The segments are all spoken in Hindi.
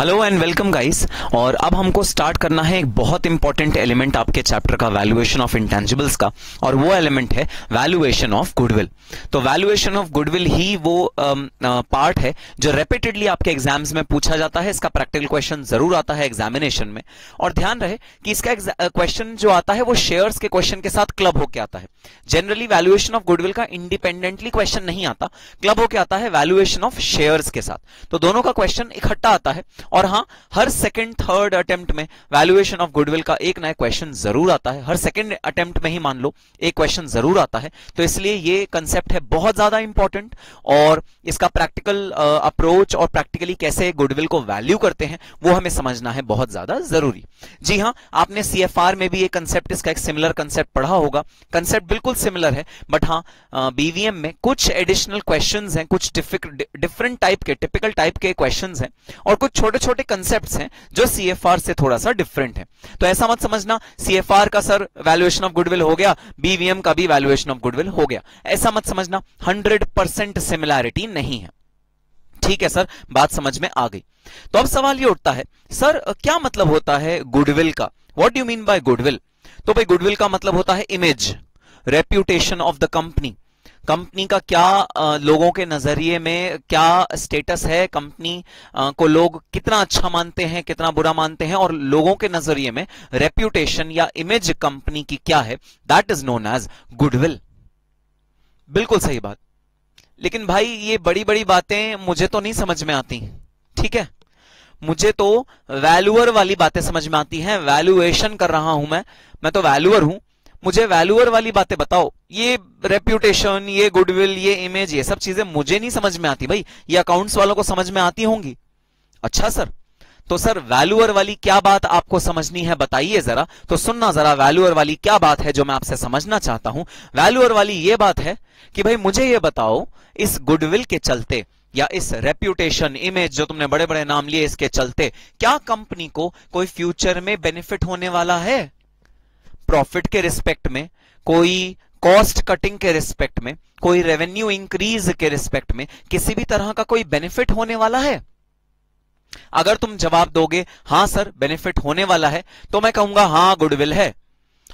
Hello and welcome guys. और अब हमको स्टार्ट करना है एक बहुत इंपॉर्टेंट एलिमेंट आपके चैप्टर का वैल्यूएशन ऑफ इंटेंजिबल्स का, और वो एलिमेंट है वैल्यूएशन ऑफ गुडविल। तो वैल्यूएशन ऑफ गुडविल ही वो पार्ट है जो रेपिटेडली आपके एग्जाम्स में पूछा जाता है। इसका प्रैक्टिकल क्वेश्चन जरूर आता है एग्जामिनेशन में, और ध्यान रहे कि इसका क्वेश्चन जो आता है वो शेयर्स के क्वेश्चन के साथ क्लब होकर आता है। जनरली वैल्यूएशन ऑफ गुडविल का इंडिपेंडेंटली क्वेश्चन नहीं आता, क्लब होकर आता है वैल्यूएशन ऑफ शेयर्स के साथ। तो दोनों का क्वेश्चन इकट्ठा आता है। और हाँ, हर सेकंड थर्ड अटेम्प्ट में वैल्यूएशन ऑफ गुडविल का एक नया क्वेश्चन जरूर आता है। हर सेकंड अटेम्प्ट में ही मान लो एक क्वेश्चन जरूर आता है। तो इसलिए ये कंसेप्ट है बहुत ज्यादा इंपॉर्टेंट, और इसका प्रैक्टिकल अप्रोच और प्रैक्टिकली कैसे गुडविल को वैल्यू करते हैं वो हमें समझना है बहुत ज्यादा जरूरी। जी हाँ, आपने सीएफआर में भी ये कंसेप्ट, इसका एक सिमिलर कंसेप्ट पढ़ा होगा। कंसेप्ट बिल्कुल सिमिलर है, बट हाँ बीवीएम में कुछ एडिशनल क्वेश्चंस हैं, कुछ डिफरेंट टाइप के, टिपिकल टाइप के क्वेश्चंस हैं, और कुछ छोटे छोटे कंसेप्ट्स हैं जो सीएफआर से थोड़ा सा डिफरेंट है। तो ऐसा मत समझना सीएफआर का सर वैल्यूएशन ऑफ गुडविल हो गया, बीवीएम का भी वैल्यूएशन ऑफ गुडविल हो गया, ऐसा मत समझना। 100% सिमिलैरिटी नहीं है। ठीक है सर, बात समझ में आ गई। तो अब सवाल ये उठता है, सर क्या मतलब होता है गुडविल का? What do you mean by goodwill? तो भाई गुडविल का मतलब होता है image, reputation of the company. Company का क्या लोगों के नजरिए में क्या स्टेटस है, कंपनी को लोग कितना अच्छा मानते हैं, कितना बुरा मानते हैं, और लोगों के नजरिए में रेप्यूटेशन या इमेज कंपनी की क्या है, that is known as goodwill. बिल्कुल सही बात। लेकिन भाई ये बड़ी बड़ी बातें मुझे तो नहीं समझ में आती, ठीक है? मुझे तो वैल्यूअर वाली बातें समझ में आती हैं। वैल्यूएशन कर रहा हूं मैं तो वैल्यूअर हूं। मुझे वैल्यूअर वाली बातें बताओ। ये रेप्यूटेशन, ये गुडविल, ये इमेज, ये सब चीजें मुझे नहीं समझ में आती भाई, ये अकाउंट्स वालों को समझ में आती होंगी। अच्छा सर, तो सर वैल्यूअर वाली क्या बात आपको समझनी है बताइए जरा। तो सुनना जरा, वैल्यूअर वाली क्या बात है जो मैं आपसे समझना चाहता हूं। वैल्यूअर वाली ये बात है कि भाई मुझे ये बताओ, इस गुडविल के चलते या इस रेप्यूटेशन, इमेज, जो तुमने बड़े बड़े नाम लिए, इसके चलते क्या कंपनी को कोई फ्यूचर में बेनिफिट होने वाला है? प्रॉफिट के रिस्पेक्ट में, कोई कॉस्ट कटिंग के रिस्पेक्ट में, कोई रेवेन्यू इंक्रीज के रिस्पेक्ट में, किसी भी तरह का कोई बेनिफिट होने वाला है? अगर तुम जवाब दोगे हां सर बेनिफिट होने वाला है, तो मैं कहूंगा हां गुडविल है।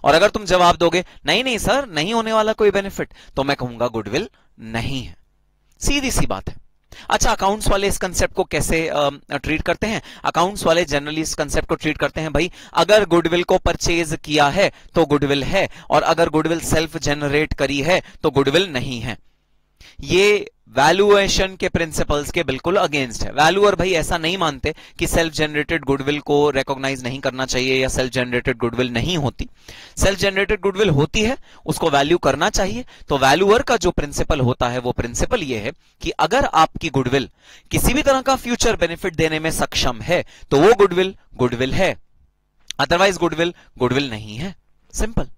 और अगर तुम जवाब दोगे नहीं नहीं सर नहीं होने वाला कोई बेनिफिट, तो मैं कहूंगा गुडविल नहीं है। सीधी सी बात है। अच्छा, अकाउंट्स वाले इस कंसेप्ट को कैसे ट्रीट करते हैं? अकाउंट्स वाले जनरली इस कंसेप्ट को ट्रीट करते हैं, भाई अगर गुडविल को परचेज किया है तो गुडविल है, और अगर गुडविल सेल्फ जनरेट करी है तो गुडविल नहीं है। ये वैल्यूएशन के प्रिंसिपल्स के बिल्कुल अगेंस्ट है। वैल्यूअर भाई ऐसा नहीं मानते कि सेल्फ जनरेटेड गुडविल को रिकॉग्नाइज नहीं करना चाहिए या सेल्फ जनरेटेड गुडविल नहीं होती। सेल्फ जनरेटेड गुडविल होती है, उसको वैल्यू करना चाहिए। तो वैल्यूअर का जो प्रिंसिपल होता है वो प्रिंसिपल ये है कि अगर आपकी गुडविल किसी भी तरह का फ्यूचर बेनिफिट देने में सक्षम है तो वो गुडविल गुडविल है, अदरवाइज गुडविल गुडविल नहीं है। सिंपल।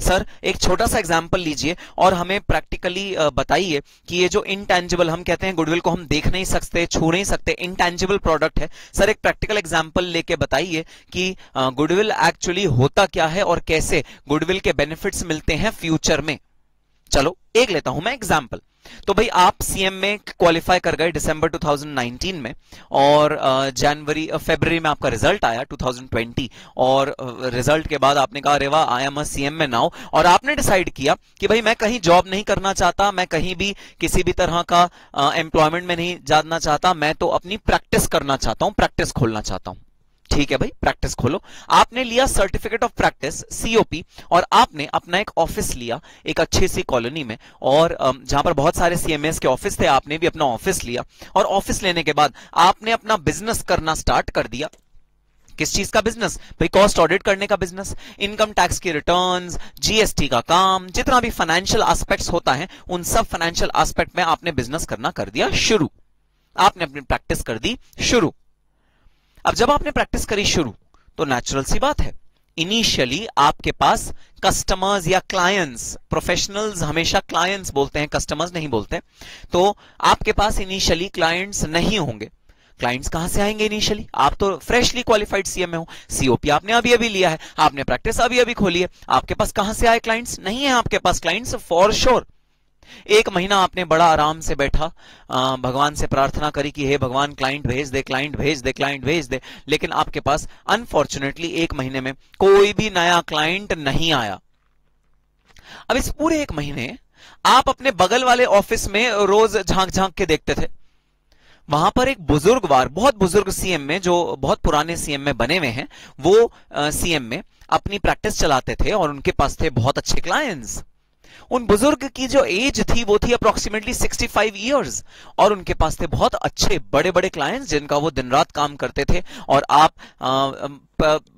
सर एक छोटा सा एग्जांपल लीजिए और हमें प्रैक्टिकली बताइए कि ये जो इंटेंजिबल, हम कहते हैं गुडविल को हम देख नहीं सकते, छू नहीं सकते, इंटेंजिबल प्रोडक्ट है। सर एक प्रैक्टिकल एग्जांपल लेके बताइए कि गुडविल एक्चुअली होता क्या है और कैसे गुडविल के बेनिफिट्स मिलते हैं फ्यूचर में। चलो एक लेता हूं मैं एग्जांपल। तो भाई आप सीएम में क्वालिफाई कर गए दिसंबर 2019 में, और फरवरी में आपका रिजल्ट आया 2020, और रिजल्ट के बाद आपने कहा अरे वाह आई एम अ सीएम में नाउ, और आपने डिसाइड किया कि भाई मैं कहीं जॉब नहीं करना चाहता, मैं कहीं भी किसी भी तरह का एम्प्लॉयमेंट में नहीं जाना चाहता, मैं तो अपनी प्रैक्टिस करना चाहता हूं, प्रैक्टिस खोलना चाहता हूं। ठीक है भाई, प्रैक्टिस खोलो। आपने लिया सर्टिफिकेट ऑफ प्रैक्टिस सीओपी, और आपने अपना एक ऑफिस लिया एक अच्छी सी कॉलोनी में, और जहां पर बहुत सारे सीएमएस के ऑफिस थे, आपने भी अपना ऑफिस लिया, और ऑफिस लेने के बाद आपने अपना बिजनेस करना स्टार्ट कर दिया। किस चीज का बिजनेस भाई? कॉस्ट ऑडिट करने का बिजनेस, इनकम टैक्स की रिटर्न्स, जीएसटी का काम, जितना भी फाइनेंशियल एस्पेक्ट्स होता है उन सब फाइनेंशियल एस्पेक्ट में आपने बिजनेस करना कर दिया शुरू। आपने अपनी प्रैक्टिस कर दी शुरू। अब जब आपने प्रैक्टिस करी शुरू तो नेचुरल सी बात है, इनिशियली आपके पास कस्टमर्स या क्लाइंट्स, प्रोफेशनल्स हमेशा क्लाइंट्स बोलते हैं, कस्टमर्स नहीं बोलते, तो आपके पास इनिशियली क्लाइंट्स नहीं होंगे। क्लाइंट्स कहां से आएंगे इनिशियली? आप तो फ्रेशली क्वालिफाइड सीएम में हो, सीओपी आपने अभी अभी लिया है, आपने प्रैक्टिस अभी अभी खोली है, आपके पास कहां से आए क्लाइंट्स? नहीं है आपके पास क्लाइंट्स फॉर श्योर। एक महीना आपने बड़ा आराम से बैठा, भगवान से प्रार्थना करी कि हे भगवान क्लाइंट भेज दे, क्लाइंट भेज दे, क्लाइंट भेज दे, लेकिन आपके पास अनफॉर्चुनेटली एक महीने में कोई भी नया क्लाइंट नहीं आया। अब इस पूरे एक महीने आप अपने बगल वाले ऑफिस में रोज झांक झांक के देखते थे, वहां पर एक बुजुर्गवार, बहुत बुजुर्ग सीएम में, जो बहुत पुराने सीएम में बने हुए हैं, वो सीएम में अपनी प्रैक्टिस चलाते थे और उनके पास थे बहुत अच्छे क्लाइंट्स। उन बुजुर्ग की जो एज थी वो थी अप्रोक्सीमेटली 65 इयर्स, और उनके पास थे बहुत अच्छे बड़े बड़े क्लाइंट्स जिनका वो दिन रात काम करते थे। और आप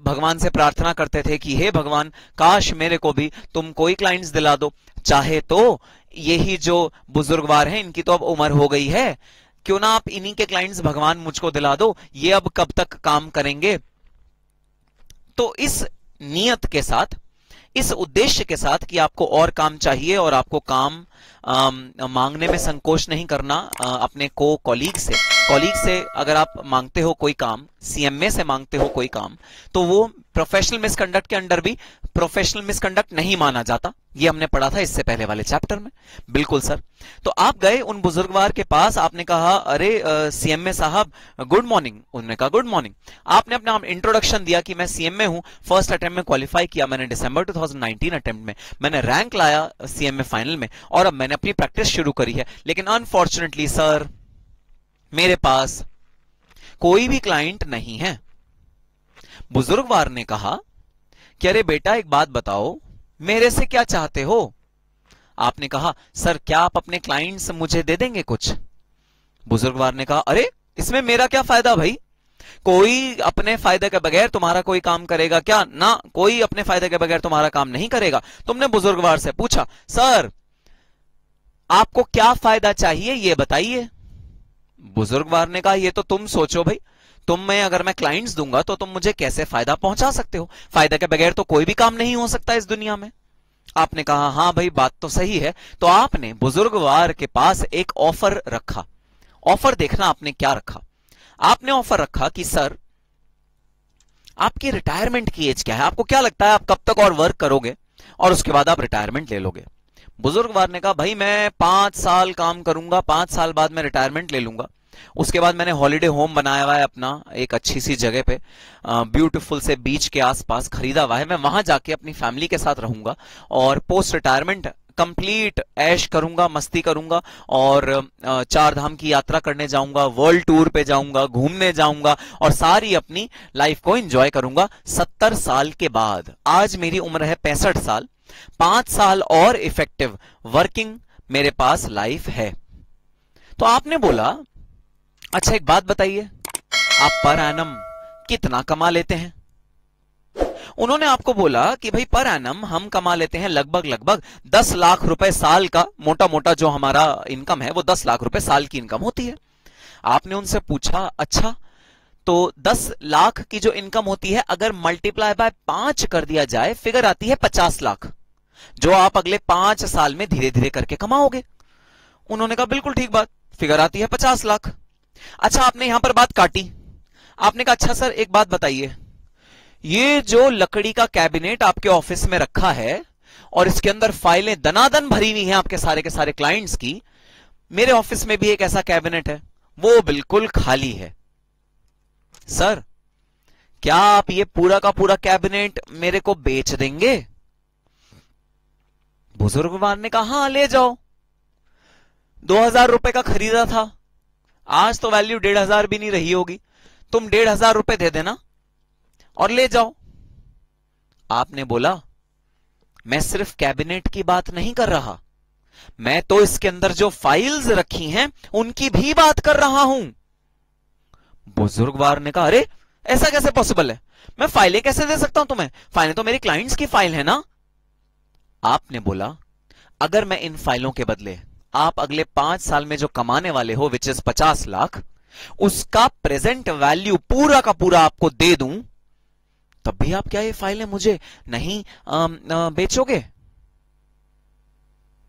भगवान से प्रार्थना करते थे कि हे भगवान, काश मेरे को भी तुम कोई क्लाइंट्स दिला दो, चाहे तो यही जो बुजुर्गवार हैं इनकी तो अब उम्र हो गई है, क्यों ना आप इन्हीं के क्लाइंट्स भगवान मुझको दिला दो, ये अब कब तक काम करेंगे। तो इस नियत के साथ, इस उद्देश्य के साथ कि आपको और काम चाहिए और आपको काम मांगने में संकोच नहीं करना, अपने कॉलीग से अगर आप मांगते हो कोई काम, सीएमए से मांगते हो कोई काम, तो वो प्रोफेशनल मिसकंडक्ट के अंडर भी प्रोफेशनल मिसकंडक्ट नहीं माना जाता। ये हमने पढ़ा था इससे पहले वाले चैप्टर में। बिल्कुल सर। तो आप गए उन बुजुर्गवार के पास, आपने कहा अरे सीएमए साहब गुड मॉर्निंग। उन्होंने कहा गुड मॉर्निंग। आपने अपना इंट्रोडक्शन दिया कि मैं सीएमए हूं, फर्स्ट अटेम्प्ट में क्वालिफाई किया मैंने, दिसंबर 2019 अटेम्प्ट में मैंने रैंक लाया सीएमए फाइनल में, और अब मैंने अपनी प्रैक्टिस शुरू करी है, लेकिन अनफॉर्चुनेटली सर मेरे पास कोई भी क्लाइंट नहीं है। बुजुर्गवार ने कहा कि अरे बेटा एक बात बताओ, मेरे से क्या चाहते हो? आपने कहा सर क्या आप अपने क्लाइंट्स मुझे दे देंगे कुछ? बुजुर्गवार ने कहा अरे इसमें मेरा क्या फायदा भाई, कोई अपने फायदे के बगैर तुम्हारा कोई काम करेगा क्या? ना, कोई अपने फायदे के बगैर तुम्हारा काम नहीं करेगा। तुमने बुजुर्गवार से पूछा सर आपको क्या फायदा चाहिए ये बताइए। बुजुर्गवार ने कहा ये तो तुम सोचो भाई, अगर मैं क्लाइंट्स दूंगा तो तुम मुझे कैसे फायदा पहुंचा सकते हो? फायदे के बगैर तो कोई भी काम नहीं हो सकता इस दुनिया में। आपने कहा हाँ भाई बात तो सही है। तो आपने बुजुर्गवार के पास एक ऑफर रखा। ऑफर देखना आपने क्या रखा। आपने ऑफर रखा कि सर आपकी रिटायरमेंट की एज क्या है, आपको क्या लगता है आप कब तक और वर्क करोगे और उसके बाद आप रिटायरमेंट ले लोगे? बुजुर्गवार ने कहा भाई मैं 5 साल काम करूंगा, 5 साल बाद मैं रिटायरमेंट ले लूंगा। उसके बाद मैंने हॉलिडे होम बनाया हुआ है अपना, एक अच्छी सी जगह पे, ब्यूटीफुल से बीच के आसपास खरीदा हुआ है। मैं वहां जाके अपनी फैमिली के साथ रहूंगा और पोस्ट रिटायरमेंट कंप्लीट ऐश करूंगा, मस्ती करूंगा, और 4 धाम की यात्रा करने जाऊंगा, वर्ल्ड टूर पे जाऊंगा, घूमने जाऊंगा और सारी अपनी लाइफ को एंजॉय करूंगा 70 साल के बाद। आज मेरी उम्र है 65 साल, 5 साल और इफेक्टिव वर्किंग मेरे पास लाइफ है। तो आपने बोला अच्छा एक बात बताइए, आप पर एनम कितना कमा लेते हैं? उन्होंने आपको बोला कि भाई पर एनम हम कमा लेते हैं लगभग 10 लाख रुपए साल का, मोटा मोटा जो हमारा इनकम है वो 10 लाख रुपए साल की इनकम होती है। आपने उनसे पूछा अच्छा तो 10 लाख की जो इनकम होती है अगर मल्टीप्लाई बाय 5 कर दिया जाए, फिगर आती है 50 लाख, जो आप अगले 5 साल में धीरे धीरे करके कमाओगे। उन्होंने कहा बिल्कुल ठीक बात, फिगर आती है 50 लाख। अच्छा आपने यहां पर बात काटी। आपने कहा अच्छा सर एक बात बताइए, ये जो लकड़ी का कैबिनेट आपके ऑफिस में रखा है और इसके अंदर फाइलें दनादन भरी हुई हैं आपके सारे के सारे क्लाइंट्स की, मेरे ऑफिस में भी एक ऐसा कैबिनेट है, वो बिल्कुल खाली है। सर क्या आप ये पूरा का पूरा कैबिनेट मेरे को बेच देंगे? बुजुर्गवार ने कहा हां ले जाओ, 2000 रुपए का खरीदा था, आज तो वैल्यू 1500 भी नहीं रही होगी, तुम 1500 रुपए दे देना और ले जाओ। आपने बोला मैं सिर्फ कैबिनेट की बात नहीं कर रहा, मैं तो इसके अंदर जो फाइल्स रखी हैं उनकी भी बात कर रहा हूं। बुजुर्गवार ने कहा अरे ऐसा कैसे पॉसिबल है, मैं फाइलें कैसे दे सकता हूं तुम्हें, फाइलें तो मेरी क्लाइंट्स की फाइल है ना। आपने बोला अगर मैं इन फाइलों के बदले आप अगले 5 साल में जो कमाने वाले हो विच इज 50 लाख, उसका प्रेजेंट वैल्यू पूरा का पूरा आपको दे दूं, तब भी आप क्या ये फाइलें मुझे नहीं बेचोगे?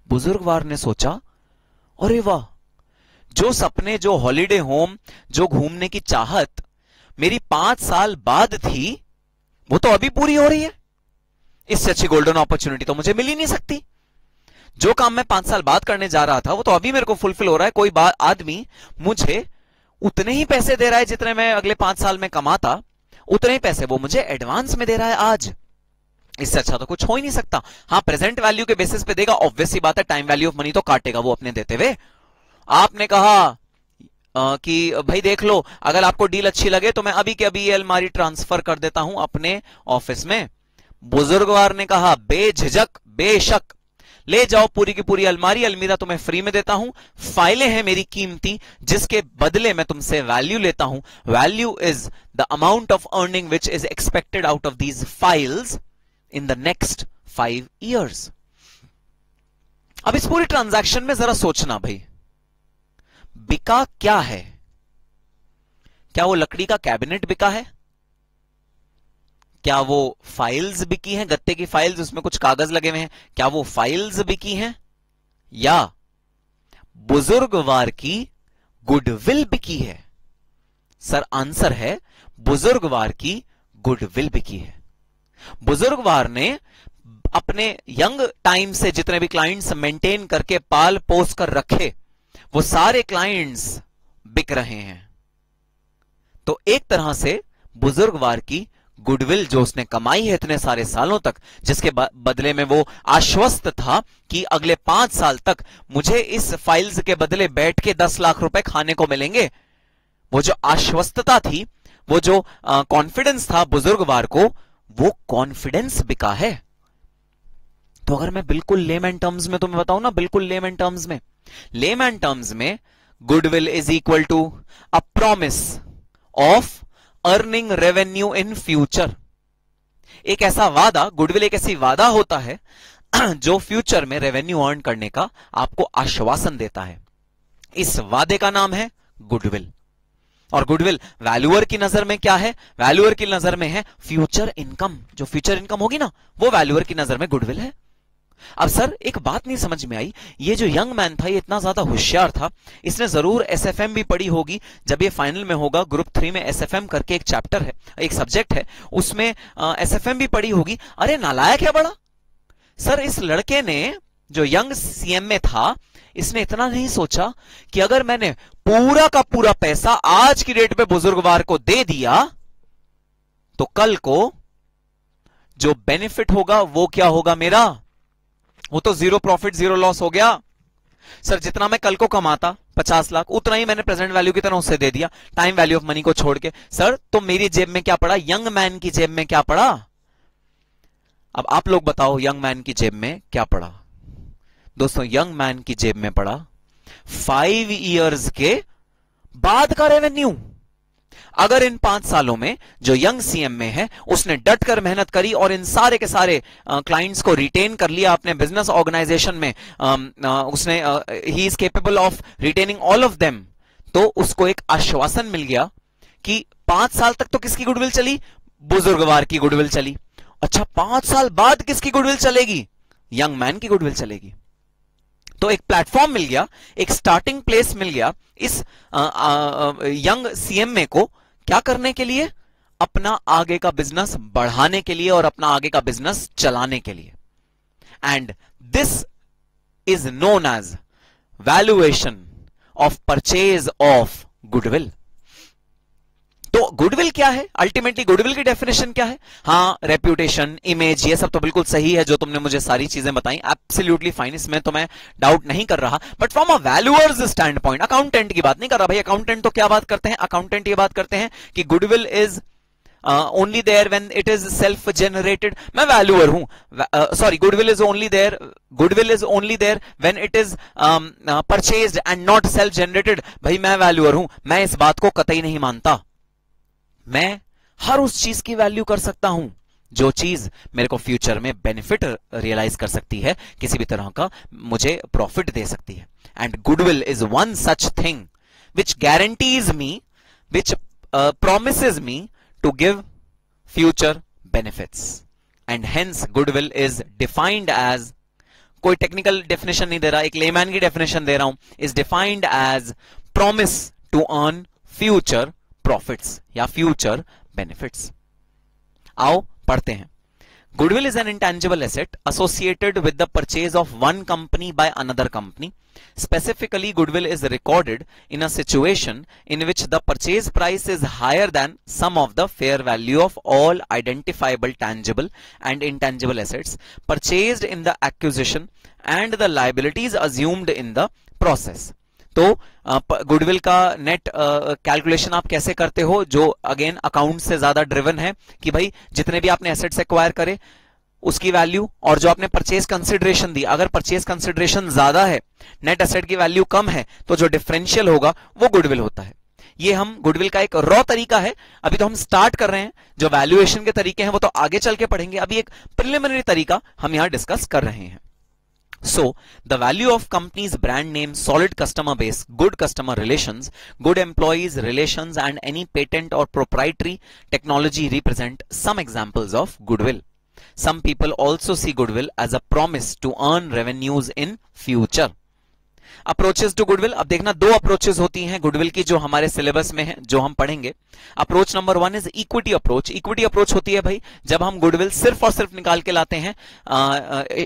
बुजुर्गवार ने सोचा अरे वाह, जो सपने, जो हॉलिडे होम, जो घूमने की चाहत मेरी 5 साल बाद थी, वो तो अभी पूरी हो रही है। इससे अच्छी गोल्डन अपॉर्चुनिटी तो मुझे मिल ही नहीं सकती। जो काम मैं 5 साल बाद करने जा रहा था वो तो अभी मेरे को फुलफिल हो रहा है। कोई आदमी मुझे उतने ही पैसे दे रहा है जितने मैं अगले 5 साल में कमाता, उतने ही पैसे वो मुझे एडवांस में दे रहा है आज। इससे अच्छा तो कुछ हो ही नहीं सकता। हाँ, प्रेजेंट वैल्यू के बेसिस पे देगा, ऑब्वियस सी बात है, टाइम वैल्यू ऑफ मनी तो काटेगा वो अपने देते हुए। आपने कहा कि भाई देख लो, अगर आपको डील अच्छी लगे तो मैं अभी के अभी ये अलमारी ट्रांसफर कर देता हूं अपने ऑफिस में। बुजुर्गवार ने कहा बेझिझक, बेशक ले जाओ पूरी की पूरी अलमारी, अलमीरा तुम्हें फ्री में देता हूं, फाइलें हैं मेरी कीमती जिसके बदले मैं तुमसे वैल्यू लेता हूं। Value is the amount of earning which is expected out of these files in the next 5 years। अब इस पूरी ट्रांजैक्शन में जरा सोचना भाई, बिका क्या है? क्या वो लकड़ी का कैबिनेट बिका है? क्या वो फाइल्स बिकी हैं, गत्ते की फाइल्स, उसमें कुछ कागज लगे हुए हैं, क्या वो फाइल्स बिकी हैं? या बुजुर्गवार की गुडविल बिकी है? सर आंसर है बुजुर्गवार की गुडविल बिकी है। बुजुर्गवार ने अपने यंग टाइम से जितने भी क्लाइंट्स मेंटेन करके पाल पोस कर रखे, वो सारे क्लाइंट्स बिक रहे हैं। तो एक तरह से बुजुर्गवार की गुडविल जो उसने कमाई है इतने सारे सालों तक, जिसके बदले में वो आश्वस्त था कि अगले 5 साल तक मुझे इस फाइल्स के बदले बैठ के 10 लाख रुपए खाने को मिलेंगे, वो जो आश्वस्तता थी, वो जो कॉन्फिडेंस था बुजुर्गवार को, वो कॉन्फिडेंस बिका है। तो अगर मैं बिल्कुल लेमैन टर्म्स में तुम्हें बताऊं ना, बिल्कुल लेमैन टर्म्स में goodwill is equal to a promise of earning revenue in future. एक ऐसा वादा, गुडविल एक ऐसी वादा होता है जो फ्यूचर में रेवेन्यू अर्न करने का आपको आश्वासन देता है। इस वादे का नाम है गुडविल। और गुडविल वैल्यूअर की नजर में क्या है? वैल्यूअर की नजर में है फ्यूचर इनकम। जो फ्यूचर इनकम होगी ना, वो वैल्यूअर की नजर में गुडविल है। अब सर एक बात नहीं समझ में आई, ये जो यंग मैन था ये इतना ज्यादा होशियार था, इसने जरूर एसएफएम भी पढ़ी होगी। जब ये फाइनल में होगा, ग्रुप 3 में एसएफएम करके एक चैप्टर है, एक सब्जेक्ट है, उसमें एसएफएम भी पढ़ी होगी। अरे नालायक है बड़ा। सर इस लड़के ने, जो यंग सीएम में था, इसने इतना नहीं सोचा कि अगर मैंने पूरा का पूरा पैसा आज की डेट पे बुजुर्गवार को दे दिया तो कल को जो बेनिफिट होगा वो क्या होगा मेरा? वो तो 0 प्रॉफिट 0 लॉस हो गया। सर जितना मैं कल को कमाता 50 लाख, उतना ही मैंने प्रेजेंट वैल्यू की तरह उससे दे दिया, टाइम वैल्यू ऑफ मनी को छोड़ के। सर तो मेरी जेब में क्या पड़ा? यंग मैन की जेब में क्या पड़ा? अब आप लोग बताओ, यंग मैन की जेब में क्या पड़ा? दोस्तों यंग मैन की जेब में पड़ा 5 years के बाद का रेवेन्यू। अगर इन 5 सालों में जो यंग सीएम में है उसने डट कर मेहनत करी और इन सारे के सारे क्लाइंट्स को रिटेन कर लिया अपने बिजनेस ऑर्गेनाइजेशन में, उसने he is capable of retaining all of them, तो उसको एक आश्वासन मिल गया कि 5 साल तक तो किसकी गुडविल चली? बुजुर्गवार की गुडविल चली। अच्छा 5 साल बाद किसकी गुडविल चलेगी? यंग मैन की गुडविल चलेगी। तो एक प्लेटफॉर्म मिल गया, एक स्टार्टिंग प्लेस मिल गया इस यंग सीएमए को क्या करने के लिए? अपना आगे का बिजनेस बढ़ाने के लिए और अपना आगे का बिजनेस चलाने के लिए। And this is known as valuation of purchase of goodwill. तो गुडविल क्या है? अल्टीमेटली गुडविल की डेफिनेशन क्या है? हाँ, रेप्यूटेशन, इमेज, ये सब तो बिल्कुल सही है जो तुमने मुझे सारी चीजें बताई, एब्सोल्युटली फाइन, इसमें तो मैं डाउट नहीं कर रहा। But from a valuers stand point, accountant की बात नहीं कर रहा भाई। अकाउंटेंट तो क्या बात करते हैं? अकाउंटेंट ये बात करते हैं कि goodwill is only there when it is self generated. मैं वैल्यूअर हूं, sorry, goodwill is only there when it is purchased and not self generated. भाई मैं वैल्यूअर हूं, मैं इस बात को कतई नहीं मानता। मैं हर उस चीज की वैल्यू कर सकता हूं जो चीज मेरे को फ्यूचर में बेनिफिट रियलाइज कर सकती है, किसी भी तरह का मुझे प्रॉफिट दे सकती है। And goodwill is one such thing which guarantees me, which promises me to give future benefits, and hence goodwill is defined as, कोई टेक्निकल डेफिनेशन नहीं दे रहा, एक लेमैन की डेफिनेशन दे रहा हूं, is defined as promise to earn future profits या future benefits। आओ पढ़ते हैं। Goodwill is an intangible asset associated with the purchase of one company by another company. Specifically, goodwill is recorded in a situation in which the purchase price is higher than sum of the fair value of all identifiable tangible and intangible assets purchased in the acquisition and the liabilities assumed in the process. तो गुडविल का नेट कैलकुलेशन आप कैसे करते हो, जो अगेन अकाउंट से ज्यादा ड्रिवन है कि भाई जितने भी आपने एसेट्स एक्वायर करे उसकी वैल्यू और जो आपने परचेज कंसिडरेशन दी, अगर परचेज कंसिडरेशन ज्यादा है, नेट एसेट की वैल्यू कम है, तो जो डिफरेंशियल होगा वो गुडविल होता है। ये हम गुडविल का एक रॉ तरीका है, अभी तो हम स्टार्ट कर रहे हैं, जो वैल्यूएशन के तरीके हैं वो तो आगे चल के पढ़ेंगे, अभी एक प्रिलिमिनरी तरीका हम यहां डिस्कस कर रहे हैं। So, the value of company's brand name, solid customer base, good customer relations, good employees relations and any patent or proprietary technology represent some examples of goodwill. Some people also see goodwill as a promise to earn revenues in future. Approaches to goodwill, अब देखना दो अप्रोचेस होती हैं गुडविल की जो हमारे सिलेबस में है, जो हम पढ़ेंगे। Approach number 1 is equity approach. Equity approach होती है भाई जब हम गुडविल सिर्फ और सिर्फ निकाल के लाते हैं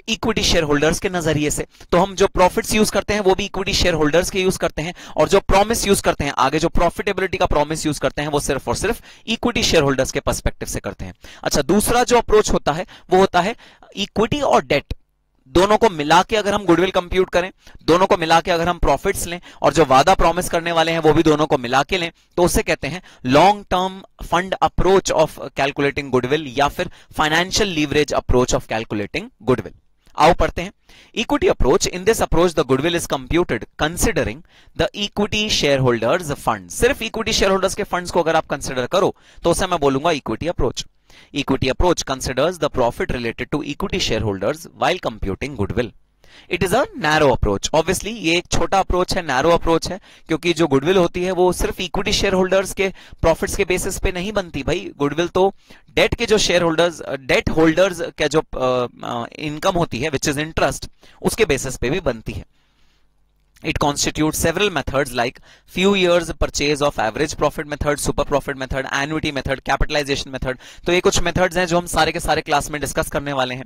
इक्विटी शेयर होल्डर्स के नजरिए से, तो हम जो प्रॉफिट्स यूज करते हैं वो भी इक्विटी शेयर होल्डर्स के यूज करते हैं, और जो प्रॉमिस यूज करते हैं आगे, जो प्रॉफिटेबिलिटी का प्रॉमिस यूज करते हैं वो सिर्फ और सिर्फ इक्विटी शेयर होल्डर्स के पर्सपेक्टिव से करते हैं। अच्छा, दूसरा जो अप्रोच होता है वो होता है इक्विटी और डेट, दोनों को मिला के अगर हम गुडविल कंप्यूट करें, दोनों को मिला के अगर हम प्रॉफिट्स लें और जो वादा प्रॉमिस करने वाले हैं वो भी दोनों को मिला के लें, तो उसे कहते हैं long term fund approach of calculating goodwill या फिर financial leverage approach of calculating goodwill. आओ पढ़ते हैं। Equity approach, in this approach the goodwill is computed considering the equity share holders fund. सिर्फ इक्विटी शेयर होल्डर्स के फंड्स को अगर आप कंसिडर करो तो उसे मैं बोलूंगा equity approach. Equity approach considers the profit related to equity shareholders while computing goodwill. It is a narrow approach. Obviously ये एक छोटा अप्रोच है, नैरो अप्रोच है, क्योंकि जो गुडविल होती है वो सिर्फ इक्विटी शेयर होल्डर्स के प्रॉफिट्स के बेसिस पे नहीं बनती भाई। गुडविल तो डेट के जो शेयर होल्डर्स, डेट होल्डर्स का जो इनकम होती है विच इज इंटरेस्ट, उसके बेसिस पे भी बनती है। It constitutes several methods like few years purchase of average profit method, super profit method, annuity method, capitalization method। तो ये कुछ methods हैं जो हम सारे के सारे क्लास में डिस्कस करने वाले हैं।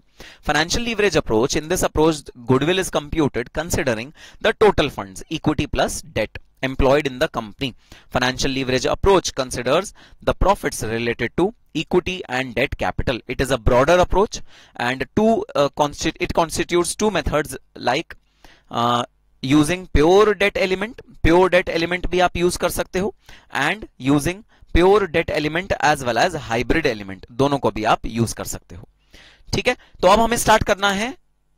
Financial leverage approach, in this approach goodwill is computed considering the total funds equity plus debt employed in the company. Financial leverage approach considers the profits related to equity and debt capital. It is a broader approach and it constitutes two methods like using pure debt element, pure debt element भी आप यूज कर सकते हो, and using pure debt element as well as hybrid element, दोनों को भी आप यूज कर सकते हो। ठीक है, तो अब हमें स्टार्ट करना है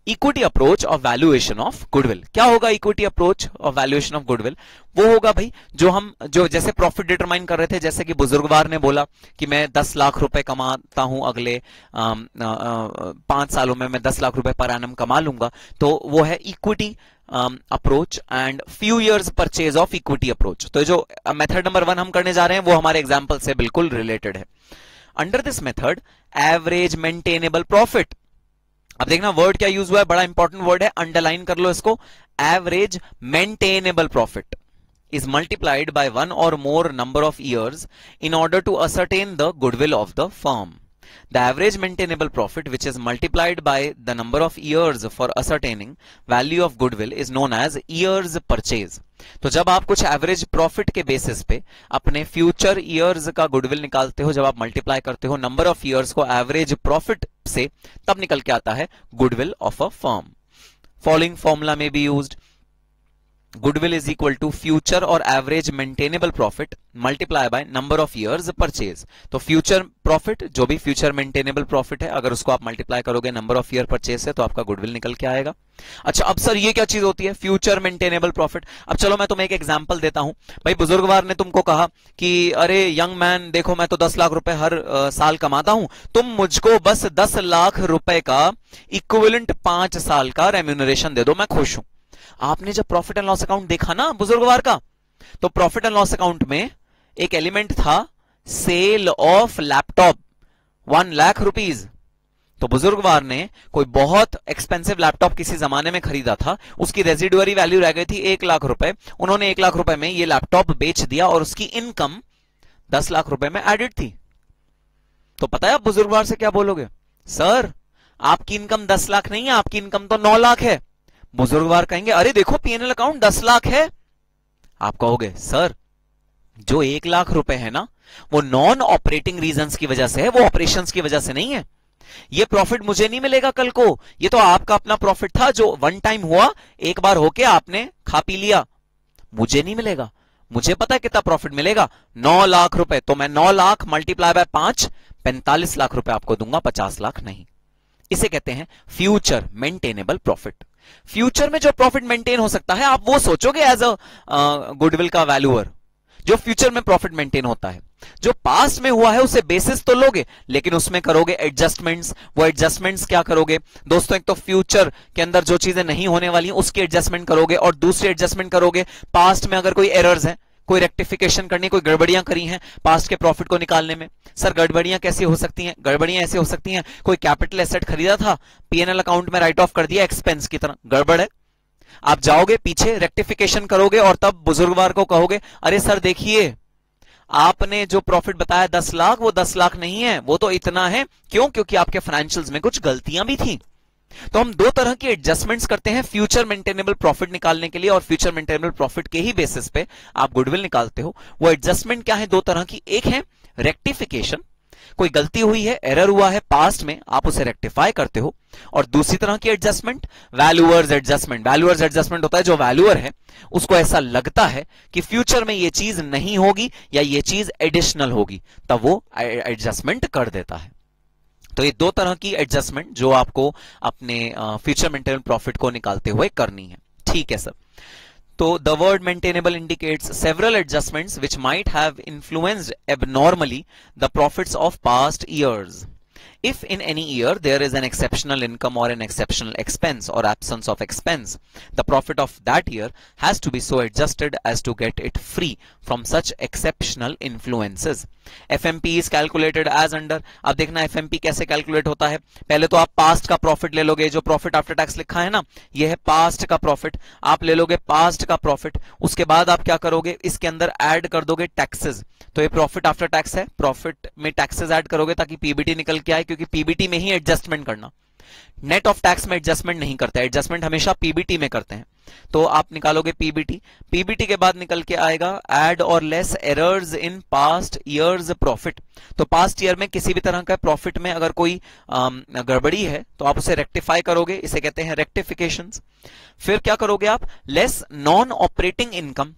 equity approach of valuation of goodwill. क्या होगा equity approach of valuation of goodwill? वो होगा भाई जो जैसे प्रॉफिट डिटरमाइन कर रहे थे, जैसे कि बुजुर्गवार ने बोला कि मैं 10 लाख रुपए कमाता हूं, अगले 5 सालों में मैं 10 लाख रुपए पर एनम कमा लूंगा, तो वो है equity approach and few years purchase of equity approach. तो जो मेथड नंबर 1 हम करने जा रहे हैं वो हमारे एग्जाम्पल से बिल्कुल रिलेटेड है। Under this method average maintainable profit, अब देखना वर्ड क्या यूज हुआ है, बड़ा इंपॉर्टेंट वर्ड है, अंडरलाइन कर लो इसको। Average maintainable profit is multiplied by one or more number of years in order to ascertain the goodwill of the firm. The average maintainable profit which is multiplied by the number of years for ascertaining value of goodwill is known as years purchase. तो जब आप कुछ एवरेज प्रॉफिट के बेसिस पे अपने फ्यूचर ईयर्स का गुडविल निकालते हो, जब आप मल्टीप्लाई करते हो नंबर ऑफ ईयर्स को एवरेज प्रॉफिट से, तब निकल के आता है goodwill of a firm. Following formula में be used. Goodwill is equal to future or average maintainable profit multiply by number of years purchase। तो future profit, जो भी future maintainable profit है, अगर उसको आप multiply करोगे number of year purchase से, तो आपका goodwill निकल के आएगा। अच्छा, अब सर ये क्या चीज होती है future maintainable profit? अब चलो मैं तुम्हें एक एग्जांपल देता हूं भाई। बुजुर्गवार ने तुमको कहा कि अरे यंग मैन देखो, मैं तो 10 लाख रुपए हर साल कमाता हूं, तुम मुझको बस 10 लाख रुपए का इक्विवेलेंट 5 साल का रेम्यूनरेशन दे दो, मैं खुश हूं। आपने जब प्रॉफिट एंड लॉस अकाउंट देखा ना बुजुर्गवार का, तो प्रॉफिट एंड लॉस अकाउंट में एक एलिमेंट था sale of laptop 1 lakh rupees. तो बुजुर्गवार ने कोई बहुत एक्सपेंसिव लैपटॉप किसी जमाने में खरीदा था, उसकी रेजिडुअरी वैल्यू रह गई थी 1 लाख रुपए, उन्होंने 1 लाख रुपए में ये लैपटॉप बेच दिया और उसकी इनकम 10 लाख रुपए में एडिड थी। तो पता है आप बुजुर्गवार से क्या बोलोगे? सर आपकी इनकम 10 लाख नहीं है, आपकी इनकम तो 9 लाख है। बुजुर्गवार कहेंगे अरे देखो पीएनएल अकाउंट 10 लाख है। आप कहोगे सर जो 1 लाख रुपए है ना वो नॉन ऑपरेटिंग रीजंस की वजह से है, वो ऑपरेशंस की वजह से नहीं है। ये प्रॉफिट मुझे नहीं मिलेगा कल को, ये तो आपका अपना प्रॉफिट था जो वन टाइम हुआ, एक बार होके आपने खा पी लिया, मुझे नहीं मिलेगा। मुझे पता है कितना प्रॉफिट मिलेगा, 9 लाख रुपए। तो मैं 9 लाख मल्टीप्लाई बाय 5 45 लाख रुपए आपको दूंगा, 50 लाख नहीं। इसे कहते हैं फ्यूचर मेंटेनेबल प्रॉफिट। फ्यूचर में जो प्रॉफिट मेंटेन हो सकता है आप वो सोचोगे एज अ गुडविल का वैल्यूअर, जो फ्यूचर में प्रॉफिट मेंटेन होता है। जो पास्ट में हुआ है उसे बेसिस तो लोगे, लेकिन उसमें करोगे एडजस्टमेंट्स। वो एडजस्टमेंट्स क्या करोगे दोस्तों, एक तो फ्यूचर के अंदर जो चीजें नहीं होने वाली उसकी एडजस्टमेंट करोगे, और दूसरी एडजस्टमेंट करोगे पास्ट में अगर कोई एरर्स है, कोई रेक्टिफिकेशन करनी, कोई गड़बड़ियां करी हैं पास्ट के प्रॉफिट को निकालने में। सर गड़बड़ियां कैसे हो सकती हैं? गड़बड़ियां ऐसे हो सकती हैं, कोई कैपिटल एसेट खरीदा था, पीएनएल अकाउंट में राइट ऑफ कर दिया एक्सपेंस की तरह, गड़बड़ है। आप जाओगे पीछे रेक्टिफिकेशन करोगे और तब बुजुर्गवार को कहोगे अरे सर देखिए आपने जो प्रॉफिट बताया 10 लाख, वो 10 लाख नहीं है, वो तो इतना है। क्यों? क्योंकि आपके फाइनेंशियल्स में कुछ गलतियां भी थी। तो हम दो तरह की एडजस्टमेंट्स करते हैं फ्यूचर मेंटेनेबल प्रॉफिट निकालने के लिए, और फ्यूचर मेंटेनेबल प्रॉफिट के ही बेसिस पे आप गुडविल निकालते हो। वो एडजस्टमेंट क्या है? दो तरह की। एक है रेक्टिफिकेशन, कोई गलती हुई है, एरर हुआ है पास्ट में, आप उसे रेक्टिफाई करते हो। और दूसरी तरह की adjustment valuers adjustment. Valuers adjustment होता है जो वैल्यूअर है उसको ऐसा लगता है कि फ्यूचर में ये चीज नहीं होगी या ये चीज एडिशनल होगी, तब वो एडजस्टमेंट कर देता है। तो ये दो तरह की एडजस्टमेंट जो आपको अपने फ्यूचर मेंटेनेबल प्रॉफिट को निकालते हुए करनी है। ठीक है सर। तो the word maintainable indicates several adjustments which might have influenced abnormally the profits of past years. If in any year there is an exceptional income or an exceptional expense or absence of expense, the profit of that year has to be so adjusted as to get it free from such exceptional influences. FMP is calculated as under. अब देखना FMP कैसे कैलकुलेट होता है। पहले तो आप पास्ट का प्रॉफिट ले लोगे, जो प्रॉफिट आफ्टर टैक्स लिखा है ना ये है पास्ट का प्रॉफिट, आप ले लोगे पास्ट का प्रॉफिट। उसके बाद आप क्या करोगे, इसके अंदर ऐड कर दोगे टैक्सेस। तो ये प्रॉफिट आफ्टर टैक्स है, प्रॉफिट में टैक्सेस ऐड करोगे ताकि पीबीटी निकल के आए, क्योंकि पीबीटी में ही एडजस्टमेंट करना, नेट ऑफ टैक्स में एडजस्टमेंट नहीं करता, एडजस्टमेंट हमेशा पीबीटी में करते हैं। तो आप निकालोगे पीबीटी, पीबीटी के बाद निकल के आएगा ऐड और less errors in past years profit. तो पास्ट ईयर में किसी भी तरह का प्रॉफिट में अगर कोई गड़बड़ी है तो आप उसे रेक्टिफाई करोगे, इसे कहते हैं रेक्टिफिकेशंस। फिर क्या करोगे आप, लेस नॉन ऑपरेटिंग इनकम।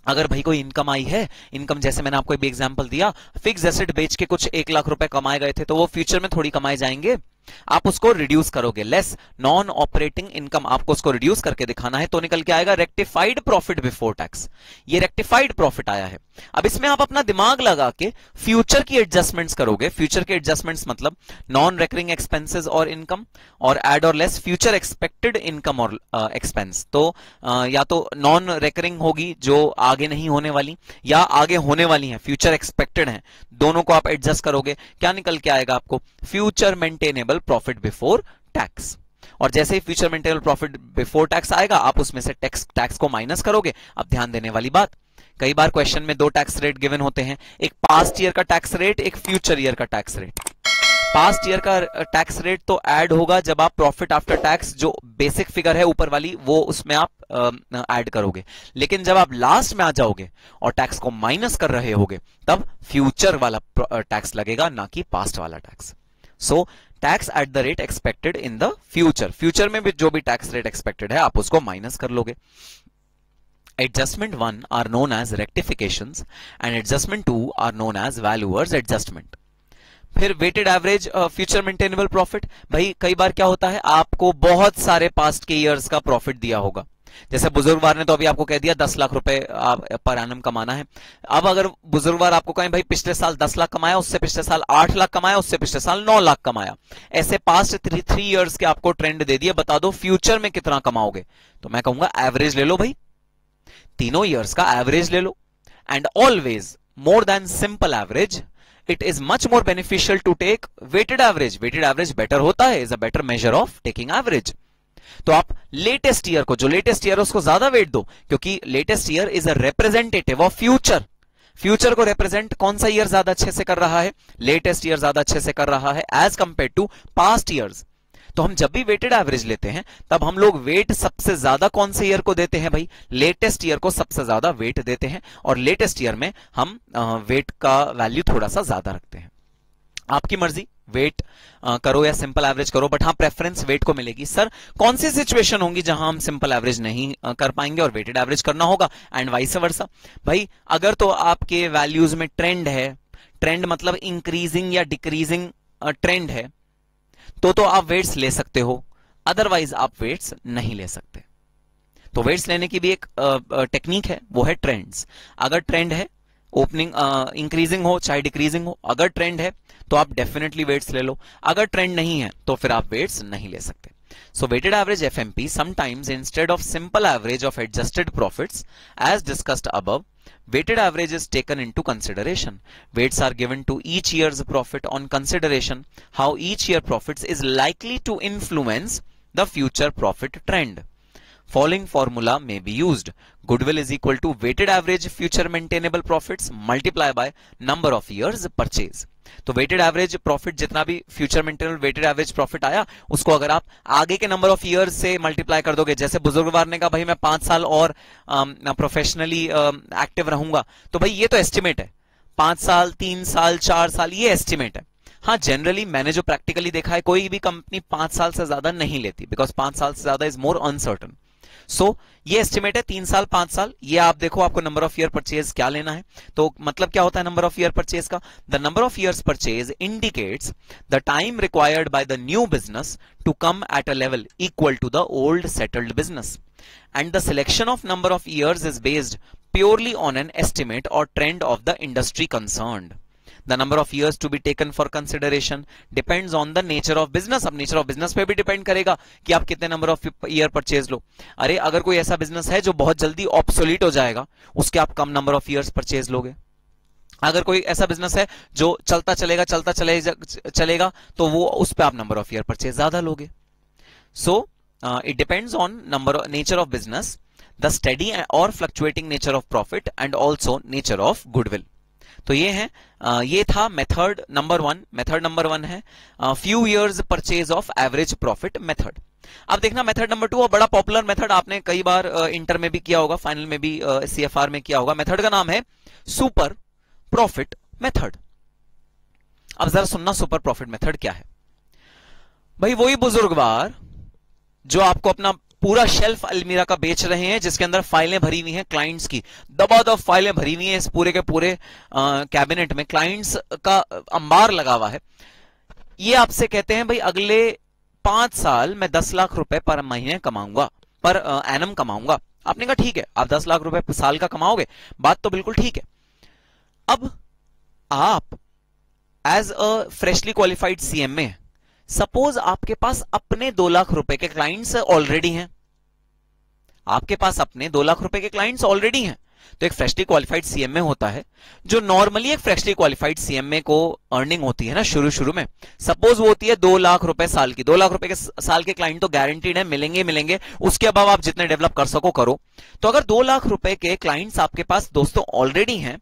अगर भाई कोई इनकम आई है, इनकम जैसे मैंने आपको एक एग्जांपल दिया, फिक्स एसेट बेच के कुछ 1 लाख रुपए कमाए गए थे, तो वो फ्यूचर में थोड़ी कमाए जाएंगे, आप उसको रिड्यूस करोगे। लेस नॉन ऑपरेटिंग इनकम, आपको उसको रिड्यूस करके दिखाना है, तो निकल के आएगा रेक्टिफाइड प्रॉफिट बिफोर टैक्स। ये रेक्टिफाइड प्रॉफिट आया है। अब इसमें आप अपना दिमाग लगा के फ्यूचर की एडजस्टमेंट्स करोगे। फ्यूचर के एडजस्टमेंट्स मतलब नॉन रेकरिंग एक्सपेंसेस और इनकम, और एड और लेस फ्यूचर एक्सपेक्टेड इनकम और एक्सपेंस। तो या तो नॉन रेकरिंग होगी जो आगे नहीं होने वाली, या आगे होने वाली है फ्यूचर एक्सपेक्टेड है, दोनों को आप एडजस्ट करोगे। क्या निकल के आएगा आपको, future maintainable profit before tax. और जैसे ही future maintainable profit before tax आएगा आप उसमें से टैक्स को माइनस करोगे। अब ध्यान देने वाली बात, कई बार क्वेश्चन में 2 टैक्स रेट गिवन होते हैं, एक पास्ट ईयर का टैक्स रेट, एक फ्यूचर ईयर का टैक्स रेट। पास्ट ईयर का टैक्स रेट तो ऐड होगा जब आप प्रॉफिट आफ्टर टैक्स जो बेसिक फिगर है ऊपर वाली वो उसमें आप ऐड करोगे, लेकिन जब आप लास्ट में आ जाओगे और टैक्स को माइनस कर रहे होगे तब फ्यूचर वाला टैक्स लगेगा, ना कि पास्ट वाला tax. So tax at the rate expected in the future, future में भी जो भी टैक्स रेट एक्सपेक्टेड है आप उसको माइनस कर लोगे। Adjustment 1 are known as rectifications and adjustment 2 are known as valuers adjustment. फिर weighted average future maintainable profit. भाई कई बार क्या होता है, आपको बहुत सारे पास्ट के ईयर्स का प्रॉफिट दिया होगा, जैसे बुजुर्गवार ने तो अभी आपको कह दिया 10 लाख रुपए पर एनम कमाना है। अब अगर बुजुर्गवार आपको कहें भाई पिछले साल 10 लाख कमाया, उससे पिछले साल 8 लाख कमाया, उससे पिछले साल 9 लाख कमाया, ऐसे पास्ट 3 ईयर्स के आपको ट्रेंड दे दिया, बता दो फ्यूचर में कितना कमाओगे। तो मैं कहूंगा एवरेज ले लो भाई, तीनों ईयर्स का एवरेज ले लो। And always more than simple average, it is much more beneficial to take weighted average. Weighted average better होता है, is a better measure of taking average. तो आप लेटेस्ट ईयर को, जो लेटेस्ट ईयर है उसको ज्यादा वेट दो, क्योंकि latest year is a representative of future. Future को रिप्रेजेंट कौन सा ईयर ज्यादा अच्छे से कर रहा है? लेटेस्ट ईयर ज्यादा अच्छे से कर रहा है as compare to past years. तो हम जब भी वेटेड एवरेज लेते हैं तब हम लोग वेट सबसे ज्यादा कौन से ईयर को देते हैं भाई? लेटेस्ट ईयर को सबसे ज्यादा वेट देते हैं, और लेटेस्ट ईयर में हम वेट का वैल्यू थोड़ा सा ज्यादा रखते हैं। आपकी मर्जी, वेट करो या सिंपल एवरेज करो, बट हाँ प्रेफरेंस वेट को मिलेगी। सर कौन सी सिचुएशन होंगी जहां हम सिंपल एवरेज नहीं कर पाएंगे और वेटेड एवरेज करना होगा, एंड वाइस वर्सा? भाई अगर तो आपके वैल्यूज में ट्रेंड है, ट्रेंड मतलब इंक्रीजिंग या डिक्रीजिंग ट्रेंड है, तो आप वेट्स ले सकते हो, अदरवाइज आप वेट्स नहीं ले सकते। तो वेट्स लेने की भी एक टेक्निक है, वो है ट्रेंड्स। अगर ट्रेंड है, ओपनिंग इंक्रीजिंग हो चाहे डिक्रीजिंग हो, अगर ट्रेंड है तो आप डेफिनेटली वेट्स ले लो, अगर ट्रेंड नहीं है तो फिर आप वेट्स नहीं ले सकते। So weighted average FMP sometimes instead of simple average of adjusted profits as discussed above, weighted average is taken into consideration. Weights are given to each year's profit on consideration how each year profits is likely to influence the future profit trend. Following formula may be used. Goodwill is equal to weighted average future maintainable profits multiply by number of years purchase. तो वेटेड एवरेज प्रॉफिट जितना भी future maintainable weighted average profit आया, उसको अगर आप आगे के नंबर ऑफ ईयर्स से मल्टीप्लाई कर दोगे, जैसे बुजुर्गवार ने कहा भाई मैं 5 साल और प्रोफेशनली एक्टिव रहूंगा, तो भाई ये तो एस्टिमेट है, 5 साल 3 साल 4 साल ये एस्टिमेट है। हाँ जनरली मैंने जो प्रैक्टिकली देखा है, कोई भी कंपनी 5 साल से ज्यादा नहीं लेती, बिकॉज 5 साल से ज्यादा इज मोर अनसर्टन। सो ये एस्टिमेट है 3 साल 5 साल, ये आप देखो आपको नंबर ऑफ ईयर परचेज क्या लेना है। तो मतलब क्या होता है नंबर ऑफ ईयर परचेज का? The number of years purchase indicates the time required by the new business to come at a level equal to the old settled business, and the selection of number of years is based purely on an estimate और trend of the industry concerned. The number of years to be taken for consideration depends on the nature of business. अब nature of business पे भी डिपेंड करेगा कि आप कितने नंबर ऑफ ईयर परचेज लो। अरे अगर कोई ऐसा बिजनेस है जो बहुत जल्दी ऑब्सोलीट हो जाएगा, उसके आप कम नंबर ऑफ ईयर्स परचेज लोगे। अगर कोई ऐसा बिजनेस है जो चलता चलेगा तो वो उस पर आप नंबर ऑफ ईयर परचेज ज्यादा लोगे। So it depends on nature of business, the steady और fluctuating nature of profit and also nature of goodwill. तो ये है ये था मेथड नंबर 1। मेथड नंबर 1 है few years purchase of average profit method. अब देखना मेथड नंबर 2 बड़ा पॉपुलर मेथड, आपने कई बार इंटर में भी किया होगा, फाइनल में भी CFR में किया होगा। मेथड का नाम है सुपर प्रॉफिट मेथड। अब जरा सुनना सुपर प्रॉफिट मेथड क्या है। भाई वही बुजुर्गवार जो आपको अपना पूरा शेल्फ अलमीरा का बेच रहे हैं, जिसके अंदर फाइलें भरी हुई हैं क्लाइंट्स की, दबादब फाइलें भरी हुई हैं इस पूरे के पूरे कैबिनेट में, क्लाइंट्स का अंबार लगा हुआ है। ये आपसे कहते हैं भाई अगले 5 साल मैं 10 लाख रुपए पर महीने कमाऊंगा, पर एनम कमाऊंगा। आपने कहा ठीक है, आप 10 लाख रुपए साल का कमाओगे, बात तो बिल्कुल ठीक है। अब आप as a freshly qualified CMA, suppose आपके पास अपने 2 लाख रुपए के क्लाइंट्स ऑलरेडी हैं, आपके पास अपने 2 लाख रुपए के क्लाइंट्स ऑलरेडी हैं। तो एक फ्रेशली क्वालिफाइड CMA होता है, जो नॉर्मली एक फ्रेशली क्वालिफाइड CMA को अर्निंग होती है ना शुरू में, सपोज वो होती है 2 लाख रुपए साल की। 2 लाख रुपए के साल के क्लाइंट तो गारंटीड है, मिलेंगे, उसके अलावा आप जितने डेवलप कर सको करो। तो अगर 2 लाख रुपए के क्लाइंट्स आपके पास दोस्तों ऑलरेडी हैं,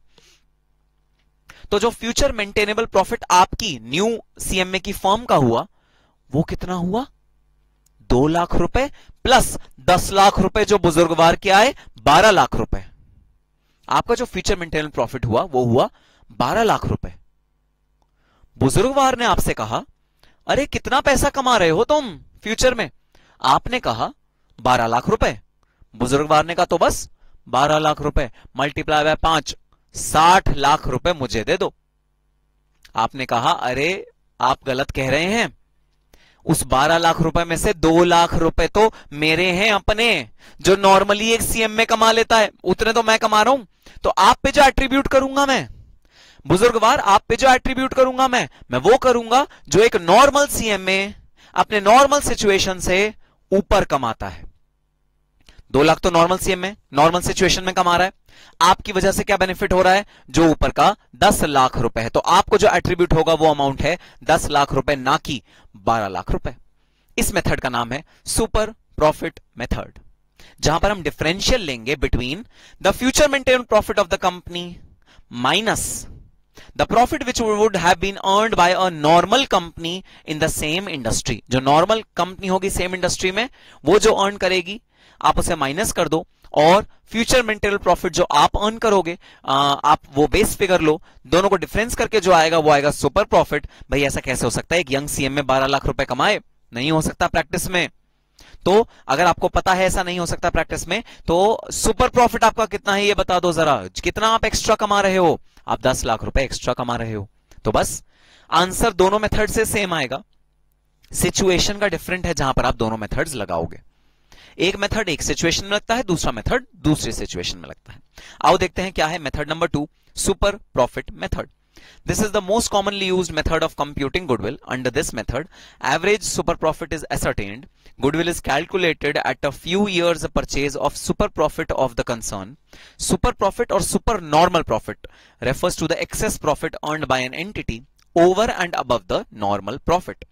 तो जो फ्यूचर मेंटेनेबल प्रॉफिट आपकी न्यू CMA की फर्म का हुआ, वो कितना हुआ? 2 लाख रुपए प्लस 10 लाख रुपए जो बुजुर्गवार के आए, 12 लाख रुपए। आपका जो फ्यूचर मेंटेनेबल प्रॉफिट हुआ वो हुआ 12 लाख रुपए। बुजुर्गवार ने आपसे कहा अरे कितना पैसा कमा रहे हो तुम फ्यूचर में? आपने कहा 12 लाख रुपए। बुजुर्गवार ने कहा तो बस 12 लाख रुपए मल्टीप्लाई बाय 5, 60 लाख रुपए मुझे दे दो। आपने कहा अरे आप गलत कह रहे हैं, उस 12 लाख रुपए में से 2 लाख रुपए तो मेरे हैं अपने, जो नॉर्मली एक CMA कमा लेता है, उतने तो मैं कमा रहा हूं। तो आप पे जो एट्रीब्यूट करूंगा मैं बुजुर्गवार, आप पे जो एट्रीब्यूट करूंगा मैं वो करूंगा जो एक नॉर्मल CMA अपने नॉर्मल सिचुएशन से ऊपर कमाता है। 2 लाख तो नॉर्मल CMA नॉर्मल सिचुएशन में कमा रहा है, आपकी वजह से क्या बेनिफिट हो रहा है? जो ऊपर का 10 लाख रुपए है। तो आपको जो एट्रीब्यूट होगा वो अमाउंट है 10 लाख रुपए, ना कि 12 लाख रुपए। इस मेथड का नाम है सुपर प्रॉफिट मेथड, जहां पर हम डिफरेंशियल लेंगे between the future maintainable profit of the company minus the profit which would have been earned by a normal company in the same industry. जो नॉर्मल कंपनी होगी सेम इंडस्ट्री में, वो जो अर्न करेगी आप उसे माइनस कर दो, और फ्यूचर मेंटेनल प्रॉफिट जो आप अर्न करोगे आप वो बेस फिगर लो, दोनों को डिफरेंस करके जो आएगा वो आएगा सुपर प्रॉफिट। भाई ऐसा कैसे हो सकता है, एक यंग सीएम में 12 लाख रुपए कमाए? नहीं हो सकता प्रैक्टिस में। तो अगर आपको पता है ऐसा नहीं हो सकता प्रैक्टिस में, तो सुपर प्रॉफिट आपका कितना है ये बता दो जरा। कितना आप एक्स्ट्रा कमा रहे हो? आप 10 लाख रुपए एक्स्ट्रा कमा रहे हो। तो बस आंसर दोनों मेथड से सेम आएगा, सिचुएशन का डिफरेंट है जहां पर आप दोनों मेथड्स लगाओगे। एक मेथड एक सिचुएशन में लगता है, दूसरा मेथड दूसरी सिचुएशन में लगता है। आओ देखते हैं क्या है method number 2, super profit method. This is the most commonly used method of computing goodwill. Under this method, average super profit is ascertained. Goodwill is calculated at a few years purchase of super profit of the concern. Super profit or super normal profit refers to the excess profit earned by an entity over and above the normal profit,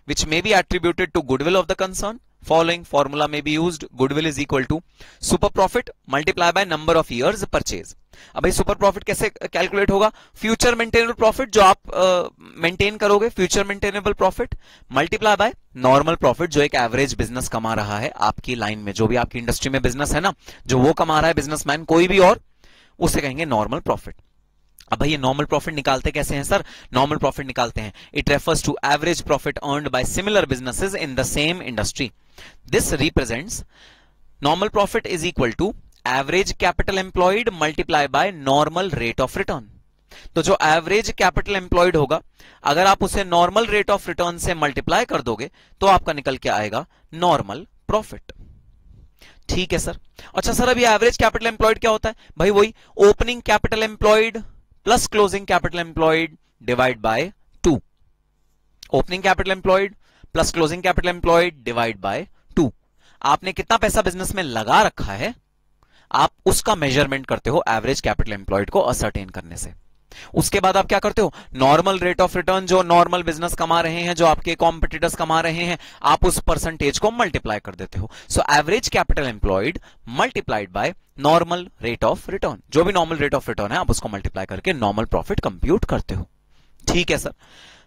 which may be attributed to goodwill of the concern. Following formula may be used. Goodwill is equal to super profit multiply by number of years purchase. अब भाई सुपर प्रॉफिट कैसे कैलकुलेट होगा? फ्यूचर मेंटेनेबल प्रॉफिट जो आप मेंटेन करोगे, future maintainable profit multiply by normal profit जो एक एवरेज बिजनेस कमा रहा है आपकी लाइन में, जो भी आपकी इंडस्ट्री में बिजनेस है ना, जो वो कमा रहा है बिजनेसमैन कोई भी, और उसे कहेंगे नॉर्मल प्रॉफिट। अब भाई ये नॉर्मल प्रॉफिट निकालते कैसे हैं सर? नॉर्मल प्रॉफिट निकालते हैं, it refers to average profit earned by similar businesses in the same industry. This represents normal profit is equal to average capital employed multiply by normal rate of return. तो जो एवरेज कैपिटल एम्प्लॉयड होगा, अगर आप उसे नॉर्मल रेट ऑफ रिटर्न से मल्टीप्लाई कर दोगे तो आपका निकल के आएगा नॉर्मल प्रॉफिट। ठीक है सर। अच्छा सर, अभी एवरेज कैपिटल एम्प्लॉयड क्या होता है? भाई वही opening capital employed plus closing capital employed divide by 2। Opening capital employed plus closing capital employed divide by 2। आपने कितना पैसा बिजनेस में लगा रखा है, आप उसका मेजरमेंट करते हो एवरेज कैपिटल एम्प्लॉयड को असर्टेन करने से। उसके बाद आप क्या करते हो? नॉर्मल रेट ऑफ रिटर्न जो नॉर्मल बिजनेस कमा रहे हैं, जो आपके कॉम्पिटिटर्स कमा रहे हैं, आप उस परसेंटेज को मल्टीप्लाई कर देते हो। So average capital employed multiplied by normal rate of return, जो भी नॉर्मल रेट ऑफ रिटर्न है आप उसको मल्टीप्लाई करके नॉर्मल प्रॉफिट कंप्यूट करते हो। ठीक है सर,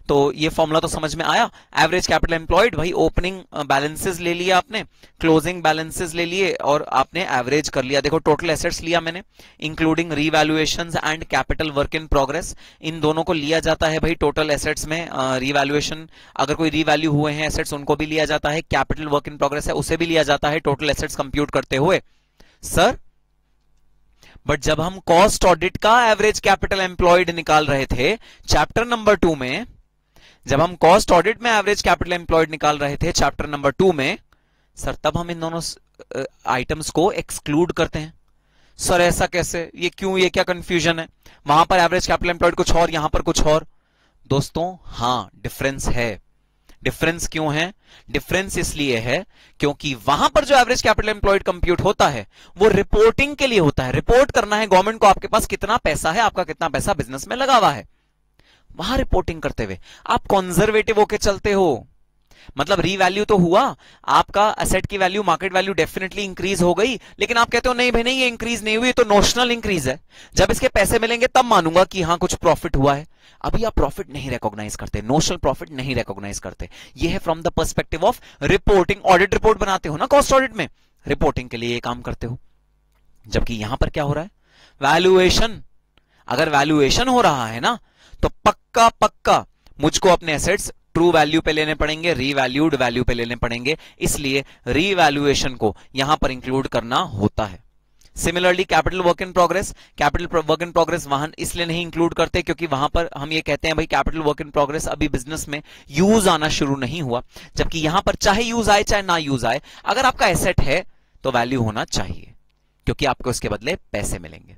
तो ये फॉर्मूला तो समझ में आया। एवरेज कैपिटल एम्प्लॉयड, भाई ओपनिंग बैलेंसेस ले लिया आपने, क्लोजिंग बैलेंसेस ले लिए और आपने एवरेज कर लिया। देखो टोटल एसेट्स लिया मैंने, including revaluations and capital work in progress, इन दोनों को लिया जाता है भाई टोटल एसेट्स में। रीवैल्यूएशन, अगर कोई रीवैल्यू हुए हैं एसेट्स उनको भी लिया जाता है, कैपिटल वर्क इन प्रोग्रेस है उसे भी लिया जाता है टोटल एसेट्स कंप्यूट करते हुए। सर बट जब हम कॉस्ट ऑडिट का एवरेज कैपिटल एम्प्लॉयड निकाल रहे थे चैप्टर नंबर 2 में, जब हम कॉस्ट ऑडिट में एवरेज कैपिटल एम्प्लॉयड निकाल रहे थे चैप्टर नंबर 2 में, सर तब हम इन दोनों आइटम्स को एक्सक्लूड करते हैं। सर ऐसा कैसे, ये क्यों, ये क्या कंफ्यूजन है? वहां पर एवरेज कैपिटल एम्प्लॉयड कुछ और, यहां पर कुछ और। दोस्तों हाँ डिफरेंस है। डिफरेंस क्यों है? डिफरेंस इसलिए है क्योंकि वहां पर जो एवरेज कैपिटल एम्प्लॉयड कंप्यूट होता है वो रिपोर्टिंग के लिए होता है। रिपोर्ट करना है गवर्नमेंट को आपके पास कितना पैसा है, आपका कितना पैसा बिजनेस में लगा हुआ है। वहां रिपोर्टिंग करते हुए आप कंजर्वेटिव होके चलते हो। मतलब रीवैल्यू तो हुआ, आपका एसेट की value, market value definitely increase हो गई, लेकिन आप कहते हो नहीं भाई नहीं, ये इंक्रीज नहीं हुई, तो नोशनल इंक्रीज है। जब इसके पैसे मिलेंगे तब मानूंगा कि हाँ कुछ प्रॉफिट हुआ है। अभी आप प्रॉफिट नहीं रिकॉग्नाइज करते, नोशनल प्रॉफिट नहीं रिकॉग्नाइज करते। ये है from the perspective of reporting. Audit report बनाते हो ना कॉस्ट ऑडिट में, रिपोर्टिंग के लिए ये काम करते हो। जबकि यहां पर क्या हो रहा है? वैल्यूएशन। अगर वैल्यूएशन हो रहा है ना तो पक्का पक्का मुझको अपने एसेट्स ट्रू वैल्यू पे लेने पड़ेंगे, रीवैल्यूड वैल्यू पे लेने पड़ेंगे, इसलिए रीवैल्यूएशन को यहां पर इंक्लूड करना होता है। Similarly capital work in progress, capital work in progress वहां इसलिए नहीं इंक्लूड करते क्योंकि वहां पर हम ये कहते हैं भाई कैपिटल वर्क इन प्रोग्रेस अभी बिजनेस में यूज आना शुरू नहीं हुआ, जबकि यहां पर चाहे यूज आए चाहे ना यूज आए, अगर आपका एसेट है तो वैल्यू होना चाहिए क्योंकि आपको इसके बदले पैसे मिलेंगे।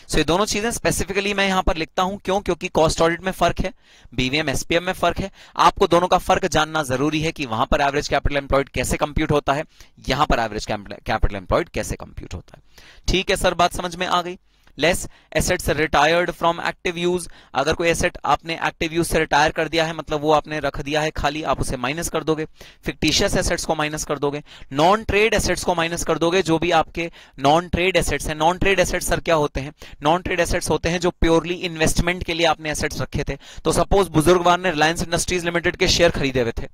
सो ये दोनों चीजें स्पेसिफिकली मैं यहां पर लिखता हूं, क्यों? क्योंकि कॉस्ट ऑडिट में फर्क है, बीवीएम एसपीएम में फर्क है। आपको दोनों का फर्क जानना जरूरी है कि वहां पर एवरेज कैपिटल एम्प्लॉयड कैसे कंप्यूट होता है, यहां पर एवरेज कैपिटल एम्प्लॉयड कैसे कंप्यूट होता है। ठीक है सर, बात समझ में आ गई। Less assets retired from active use, अगर कोई एसेट आपने एक्टिव यूज से रिटायर कर दिया है, मतलब वो आपने रख दिया है खाली, आप उसे माइनस कर दोगे। फिक्टिशियस एसेट्स को माइनस कर दोगे। नॉन ट्रेड एसेट्स को माइनस कर दोगे, जो भी आपके नॉन ट्रेड एसेट्स हैं। नॉन ट्रेड एसेट्स सर क्या होते हैं? नॉन ट्रेड एसेट्स होते हैं जो प्योरली इन्वेस्टमेंट के लिए आपने एसेट्स रखे थे। तो सपोज बुजुर्गवार ने रिलायंस इंडस्ट्रीज लिमिटेड के शेयर खरीदे हुए थे,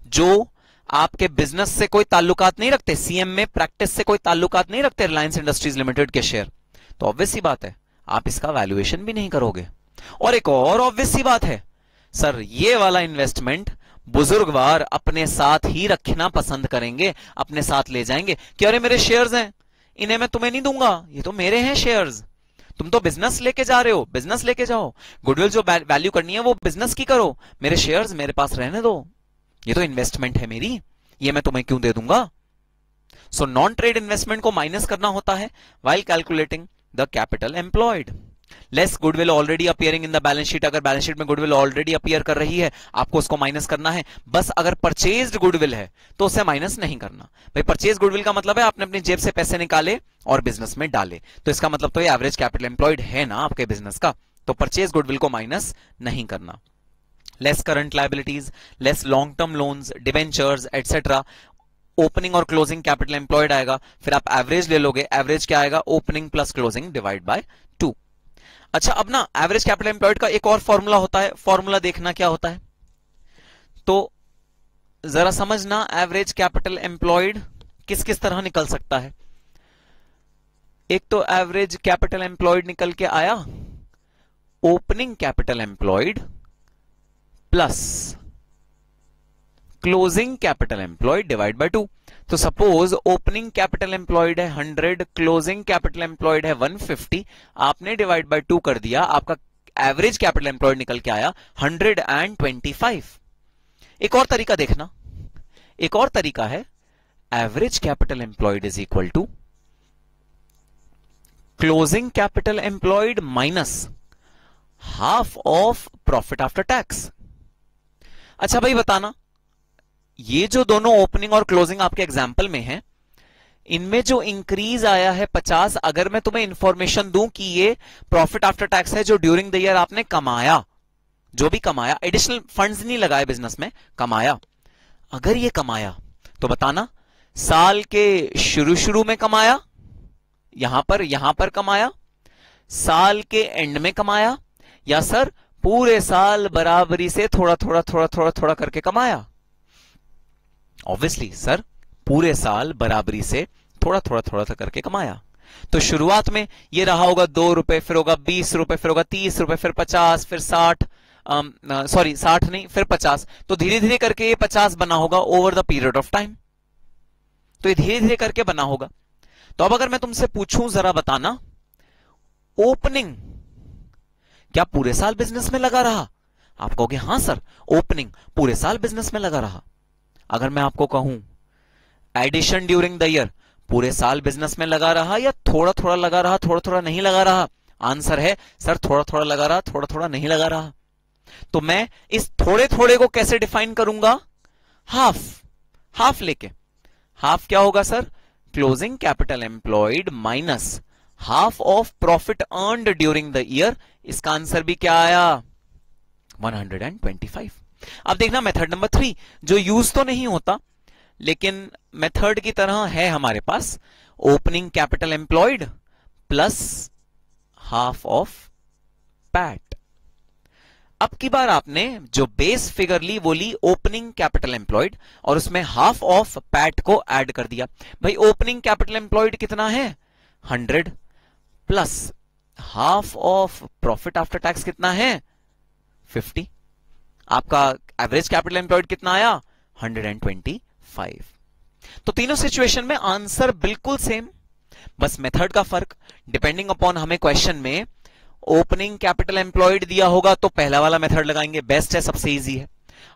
जो आपके बिजनेस से कोई ताल्लुकात नहीं रखते, सीएम में प्रैक्टिस से कोई ताल्लुकात नहीं रखते रिलायंस इंडस्ट्रीज लिमिटेड के शेयर, तो ऑब्वियस सी बात है आप इसका वैल्यूएशन भी नहीं करोगे। और एक और ऑब्वियस सी बात है, सर ये वाला इन्वेस्टमेंट बुजुर्गवार अपने साथ ही रखना पसंद करेंगे, अपने साथ ले जाएंगे कि अरे मेरे शेयर्स हैं, इन्हें मैं तुम्हें नहीं दूंगा, ये तो मेरे हैं शेयर्स, तुम तो बिजनेस लेके जा रहे हो, बिजनेस लेके जाओ, गुडविल जो वैल्यू करनी है वो बिजनेस की करो, मेरे शेयर्स मेरे पास रहने दो, ये तो इन्वेस्टमेंट है मेरी, ये मैं तुम्हें क्यों दे दूंगा। सो नॉन ट्रेड इन्वेस्टमेंट को माइनस करना होता है while calculating the capital employed. Less goodwill already appearing in the balance sheet, अगर बैलेंस शीट में गुडविल ऑलरेडी अपीयर कर रही है आपको उसको माइनस करना है। बस अगर परचेज्ड गुडविल है तो उसे माइनस नहीं करना। भाई परचेज गुडविल का मतलब है आपने अपनी जेब से पैसे निकाले और बिजनेस में डाले, तो इसका मतलब तो ये एवरेज कैपिटल एम्प्लॉयड है ना आपके बिजनेस का, तो परचेज गुडविल को माइनस नहीं करना। Less current liabilities, less long term loans, debentures etcetera, opening और क्लोजिंग कैपिटल एम्प्लॉयड आएगा। फिर आप एवरेज ले लोगे, एवरेज क्या आएगा? Opening plus closing divide by 2। अच्छा, अब ना एवरेज कैपिटल एम्प्लॉयड का एक और फॉर्मूला होता है, फॉर्मूला देखना क्या होता है तो जरा समझना। एवरेज कैपिटल एम्प्लॉयड किस किस तरह निकल सकता है? एक तो एवरेज कैपिटल एम्प्लॉयड निकल के आया opening capital employed plus closing capital employed divide by 2। तो सपोज ओपनिंग कैपिटल एम्प्लॉयड है 100, क्लोजिंग कैपिटल एम्प्लॉयड है 150, आपने डिवाइड बाय 2 कर दिया, आपका एवरेज कैपिटल एम्प्लॉयड निकल के आया 125। एक और तरीका देखना, एक और तरीका है average capital employed is equal to closing capital employed minus half of profit after tax. अच्छा भाई बताना, ये जो दोनों ओपनिंग और क्लोजिंग आपके एग्जाम्पल में है, इनमें जो इंक्रीज आया है 50, अगर मैं तुम्हें इंफॉर्मेशन दूं कि ये प्रॉफिट आफ्टर टैक्स है जो ड्यूरिंग द ईयर आपने कमाया, जो भी कमाया, एडिशनल फंड्स नहीं लगाए बिजनेस में, कमाया, अगर ये कमाया तो बताना साल के शुरू में कमाया, यहां पर कमाया, साल के एंड में कमाया, या सर पूरे साल बराबरी से थोड़ा थोड़ा करके कमाया। ऑब्वियसली सर पूरे साल बराबरी से थोड़ा करके कमाया। तो शुरुआत में ये रहा होगा 2 रुपए, फिर होगा 20 रुपए, फिर होगा 30 रुपए, फिर 50, फिर 60, 60 नहीं, फिर 50। तो धीरे धीरे करके ये 50 बना होगा over the period of time, तो ये धीरे धीरे करके बना होगा। तो अब अगर मैं तुमसे पूछूं, जरा बताना ओपनिंग क्या पूरे साल बिजनेस में लगा रहा? आप कहोगे हां सर, ओपनिंग पूरे साल बिजनेस में लगा रहा। अगर मैं आपको कहूं एडिशन ड्यूरिंग द ईयर पूरे साल बिजनेस में लगा रहा या थोड़ा लगा रहा, थोड़ा नहीं लगा रहा? आंसर है सर थोड़ा लगा रहा, थोड़ा नहीं लगा रहा। तो मैं इस थोड़े को कैसे डिफाइन करूंगा? हाफ लेके। हाफ क्या होगा sir? Closing capital employed minus half of profit earned during the year. इसका आंसर भी क्या आया? 125। अब देखना मेथड नंबर 3 जो यूज तो नहीं होता लेकिन मेथड की तरह है हमारे पास, opening capital employed plus half of PAT. अब की बार आपने जो बेस फिगर ली वो ली ओपनिंग कैपिटल एम्प्लॉयड और उसमें हाफ ऑफ पैट को ऐड कर दिया। भाई ओपनिंग कैपिटल एम्प्लॉयड कितना है? 100 plus half of profit after tax कितना है? 50। आपका एवरेज कैपिटल एम्प्लॉयड कितना आया? 125। तो तीनों सिचुएशन में आंसर बिल्कुल सेम, बस मेथड का फर्क। डिपेंडिंग अपॉन हमें क्वेश्चन में ओपनिंग कैपिटल एम्प्लॉयड दिया होगा तो पहला वाला मेथड लगाएंगे, बेस्ट है, सबसे इजी है।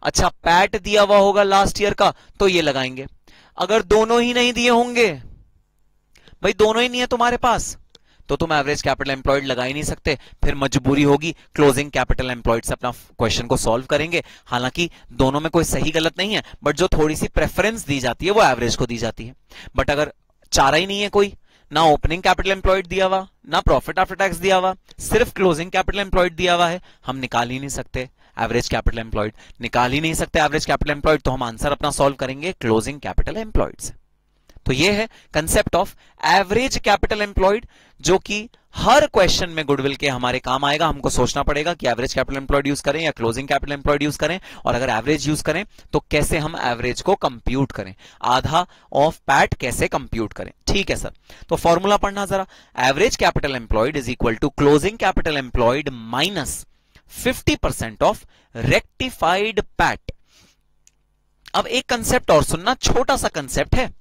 अच्छा पैट दिया हुआ होगा लास्ट ईयर का तो ये लगाएंगे। अगर दोनों ही नहीं दिए होंगे, भाई दोनों ही नहीं है तुम्हारे पास, तो तुम एवरेज कैपिटल एम्प्लॉयड लगा ही नहीं सकते, फिर मजबूरी होगी क्लोजिंग कैपिटल एम्प्लॉयड से अपना क्वेश्चन को सॉल्व करेंगे। हालांकि दोनों में कोई सही गलत नहीं है, बट जो थोड़ी सी प्रेफरेंस दी जाती है वो एवरेज को दी जाती है। बट अगर चारा ही नहीं है कोई, ना ओपनिंग कैपिटल एम्प्लॉयड दिया हुआ, ना प्रॉफिट आफ्टर टैक्स दिया हुआ, सिर्फ क्लोजिंग कैपिटल एम्प्लॉयड दिया हुआ है। हम निकाल ही नहीं सकते एवरेज कैपिटल एम्प्लॉयड, निकाल ही नहीं सकते एवरेज कैपिटल एम्प्लॉयड, तो हम आंसर अपना सॉल्व करेंगे क्लोजिंग कैपिटल एम्प्लॉयड से। तो ये है concept of average capital employed, जो कि हर क्वेश्चन में गुडविल के हमारे काम आएगा। हमको सोचना पड़ेगा कि एवरेज कैपिटल एम्प्लॉयड यूज करें या क्लोजिंग कैपिटल एम्प्लॉयड यूज करें, और अगर एवरेज यूज करें तो कैसे हम एवरेज को कंप्यूट करें, आधा ऑफ पैट कैसे कंप्यूट करें। ठीक है सर, तो फॉर्मूला पढ़ना जरा। Average capital employed is equal to closing capital employed minus 50% of rectified PAT. अब एक कंसेप्ट और सुनना, छोटा सा कंसेप्ट है।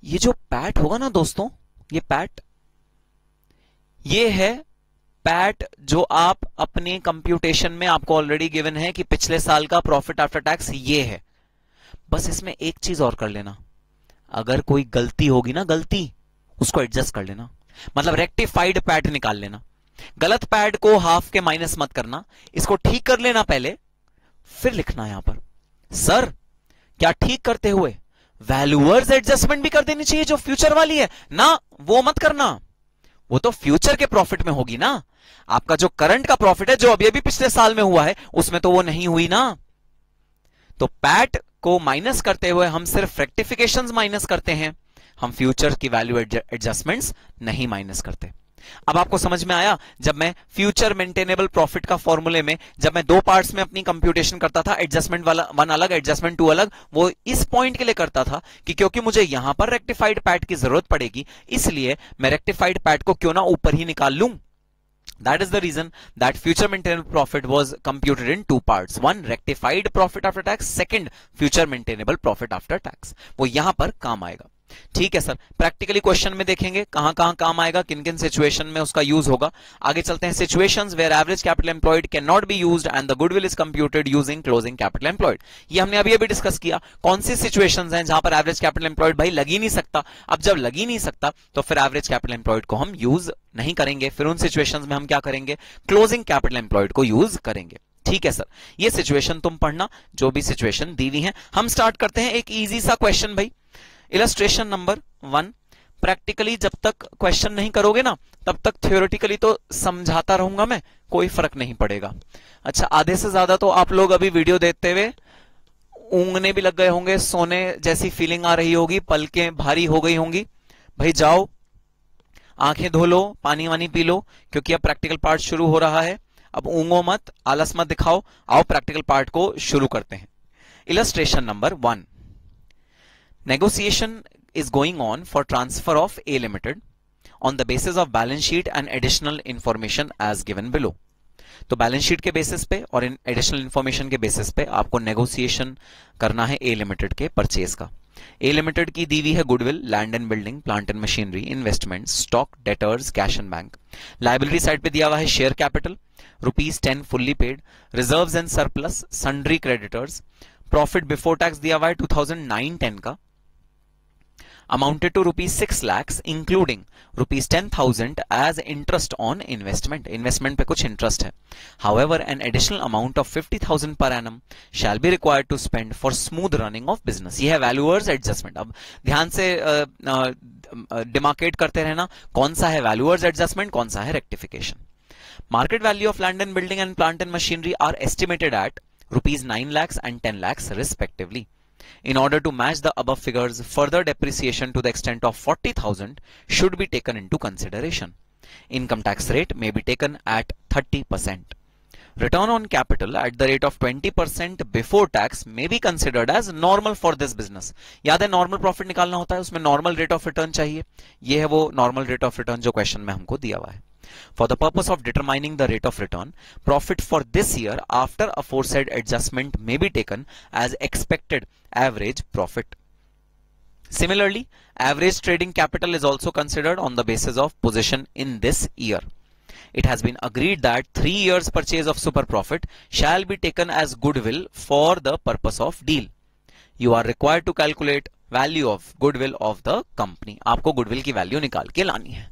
ये जो पैट होगा ना दोस्तों, ये पैट, ये है पैट जो आप अपने कंप्यूटेशन में आपको ऑलरेडी गिवन है कि पिछले साल का प्रॉफिट आफ्टर टैक्स ये है। बस इसमें एक चीज और कर लेना, अगर कोई गलती होगी ना, गलती उसको एडजस्ट कर लेना, मतलब रेक्टिफाइड पैट निकाल लेना। गलत पैट को हाफ के माइनस मत करना, इसको ठीक कर लेना पहले, फिर लिखना यहां पर। सर क्या ठीक करते हुए वैल्यूअर्स एडजस्टमेंट भी कर देनी चाहिए जो फ्यूचर वाली है ना? वो मत करना, वो तो फ्यूचर के प्रॉफिट में होगी ना। आपका जो करंट का प्रॉफिट है, जो अभी अभी पिछले साल में हुआ है, उसमें तो वो नहीं हुई ना। तो पैट को माइनस करते हुए हम सिर्फ रेक्टिफिकेशंस माइनस करते हैं, हम फ्यूचर की वैल्यू एडजस्टमेंट्स नहीं माइनस करते। अब आपको समझ में आया? जब मैं फ्यूचर मेंटेनेबल प्रॉफिट का फॉर्मूले में जब मैं दो पार्ट्स में अपनी कंप्यूटेशन करता था, एडजस्टमेंट वाला वन अलग, एडजस्टमेंट टू अलग, वो इस पॉइंट के लिए करता था कि क्योंकि मुझे यहां पर रेक्टिफाइड पैट की जरूरत पड़ेगी, इसलिए मैं रेक्टिफाइड पैट को क्यों ना ऊपर ही निकाल लूं। That is the reason that future maintainable profit was computed in two parts. One, rectified profit after tax. Second, future maintainable profit after tax. वो यहां पर काम आएगा। ठीक है सर, प्रैक्टिकली क्वेश्चन में देखेंगे कहां कहां काम आएगा, किन किन सिचुएशन में उसका यूज होगा। आगे चलते हैं। Situations where average capital employed can not be used and the goodwill is computed using closing capital employed. ये हमने अभी अभी डिस्कस किया। कौन सी सिचुएशंस हैं जहां पर एवरेज कैपिटल एम्प्लॉयड भाई लग ही नहीं सकता। अब जब लग ही नहीं सकता तो फिर एवरेज कैपिटल एम्प्लॉयड को हम यूज नहीं करेंगे। फिर उन सिचुएशंस में हम क्या करेंगे? क्लोजिंग कैपिटल एम्प्लॉयड को यूज करेंगे। ठीक है सर, ये सिचुएशन तुम पढ़ना, जो भी सिचुएशन दी हुई है। हम स्टार्ट करते हैं एक इजी सा क्वेश्चन भाई। Illustration number 1। प्रैक्टिकली जब तक क्वेश्चन नहीं करोगे ना, तब तक थ्योरेटिकली तो समझाता रहूंगा मैं, कोई फर्क नहीं पड़ेगा। अच्छा, आधे से ज्यादा तो आप लोग अभी वीडियो देखते हुए ऊँगने भी लग गए होंगे, सोने जैसी फीलिंग आ रही होगी, पलकें भारी हो गई होंगी। भाई जाओ, आंखें धो लो, पानी वानी पी लो, क्योंकि अब प्रैक्टिकल पार्ट शुरू हो रहा है। अब ऊँगो मत, आलस मत दिखाओ, आओ प्रैक्टिकल पार्ट को शुरू करते हैं। Illustration number 1। Negotiation is going on for transfer of A Limited on the basis of balance sheet and additional information as given below. तो बैलेंस शीट के बेसिस पे और इन एडिशनल इंफॉर्मेशन के बेसिस पे आपको नेगोशिएशन करना है ए लिमिटेड के परचेज का। ए लिमिटेड की दी हुई है goodwill, land and building, plant and machinery, investment, stock, debtors, cash and bank. Liability side पे दिया हुआ है share capital ₹10 fully paid, reserves and surplus, sundry creditors. Profit before tax दिया हुआ है 2009-10 का, amounted to ₹6 lakhs including ₹10,000 as interest on investment. Investment पे कुछ interest है. However, an additional amount of 50,000 per annum shall be required to spend for smooth running of business. ये है valuers adjustment. अब ध्यान से demarcate करते रहना, कौन सा है valuers adjustment, कौन सा है rectification. Market value of land and building and plant and machinery are estimated at ₹9 lakhs and 10 lakhs respectively. In order to match the above figures, further depreciation to the extent of 40,000 should be taken into consideration. Income tax rate may be taken at 30%. Return on capital at the rate of 20% before tax may be considered as normal for this business. याद है normal profit निकालना होता है, उसमें normal rate of return चाहिए। ये है वो normal rate of return जो question में हमको दिया हुआ है। For the purpose of determining the rate of return, profit for this year after aforesaid adjustment may be taken as expected average profit. Similarly, average trading capital is also considered on the basis of position in this year. It has been agreed that 3 years purchase of super profit shall be taken as goodwill for the purpose of deal. You are required to calculate value of goodwill of the company. आपको goodwill की value निकाल के लानी है।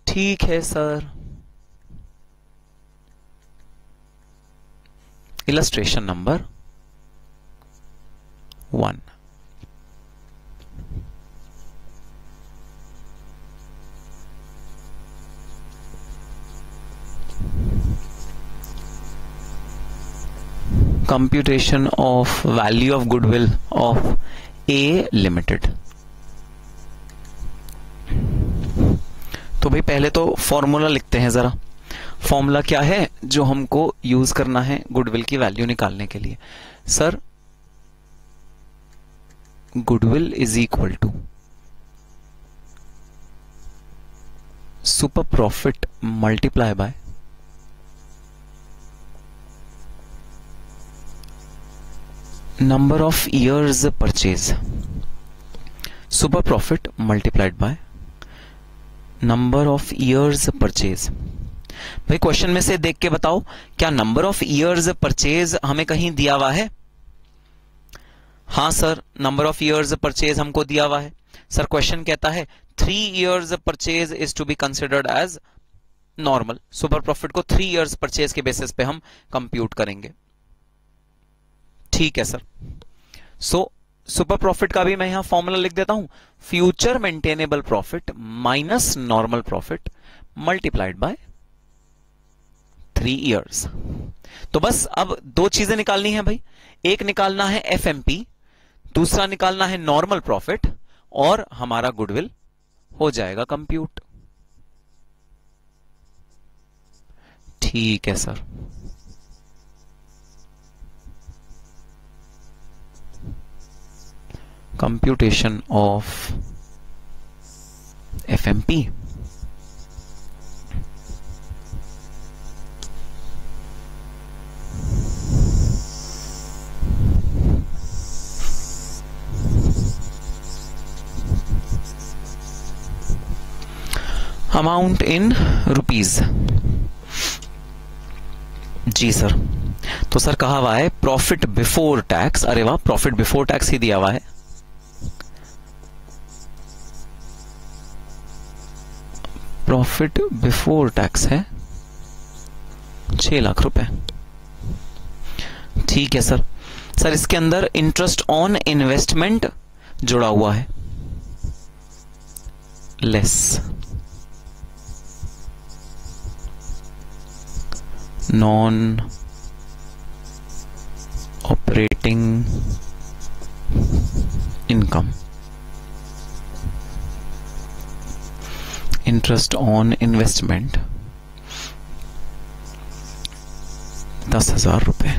ठीक है sir. Illustration number 1। Computation of value of goodwill of A limited. तो भाई पहले तो फॉर्मूला लिखते हैं जरा। फॉर्मूला क्या है जो हमको यूज करना है गुडविल की वैल्यू निकालने के लिए? Sir goodwill is equal to super profit multiply by number of years purchase. Super profit multiplied by number of years purchase. भाई क्वेश्चन में से देख के बताओ, क्या नंबर ऑफ ईयर्स परचेज हमें कहीं दिया हुआ है? हाँ sir, number of years purchase हमको दिया हुआ है। सर क्वेश्चन कहता है 3 years purchase is to be considered as normal. Super profit को 3 years परचेज के बेसिस पे हम कंप्यूट करेंगे। ठीक है सर। सो सुपर प्रॉफिट का भी मैं यहां फॉर्मूला लिख देता हूं, future maintainable profit minus normal profit multiplied by 3 years। तो बस अब दो चीजें निकालनी है भाई, एक निकालना है एफएमपी, दूसरा निकालना है नॉर्मल प्रॉफिट, और हमारा गुडविल हो जाएगा कंप्यूट। ठीक है sir. Computation of FMP amount in rupees. जी सर। तो सर कहा हुआ है प्रॉफिट बिफोर टैक्स। अरे वाह, प्रॉफिट बिफोर टैक्स ही दिया हुआ है। प्रॉफिट बिफोर टैक्स है 6 लाख रुपए। ठीक है सर। सर इसके अंदर इंटरेस्ट ऑन इन्वेस्टमेंट जुड़ा हुआ है, less non operating income. Interest on investment 10,000 रुपए।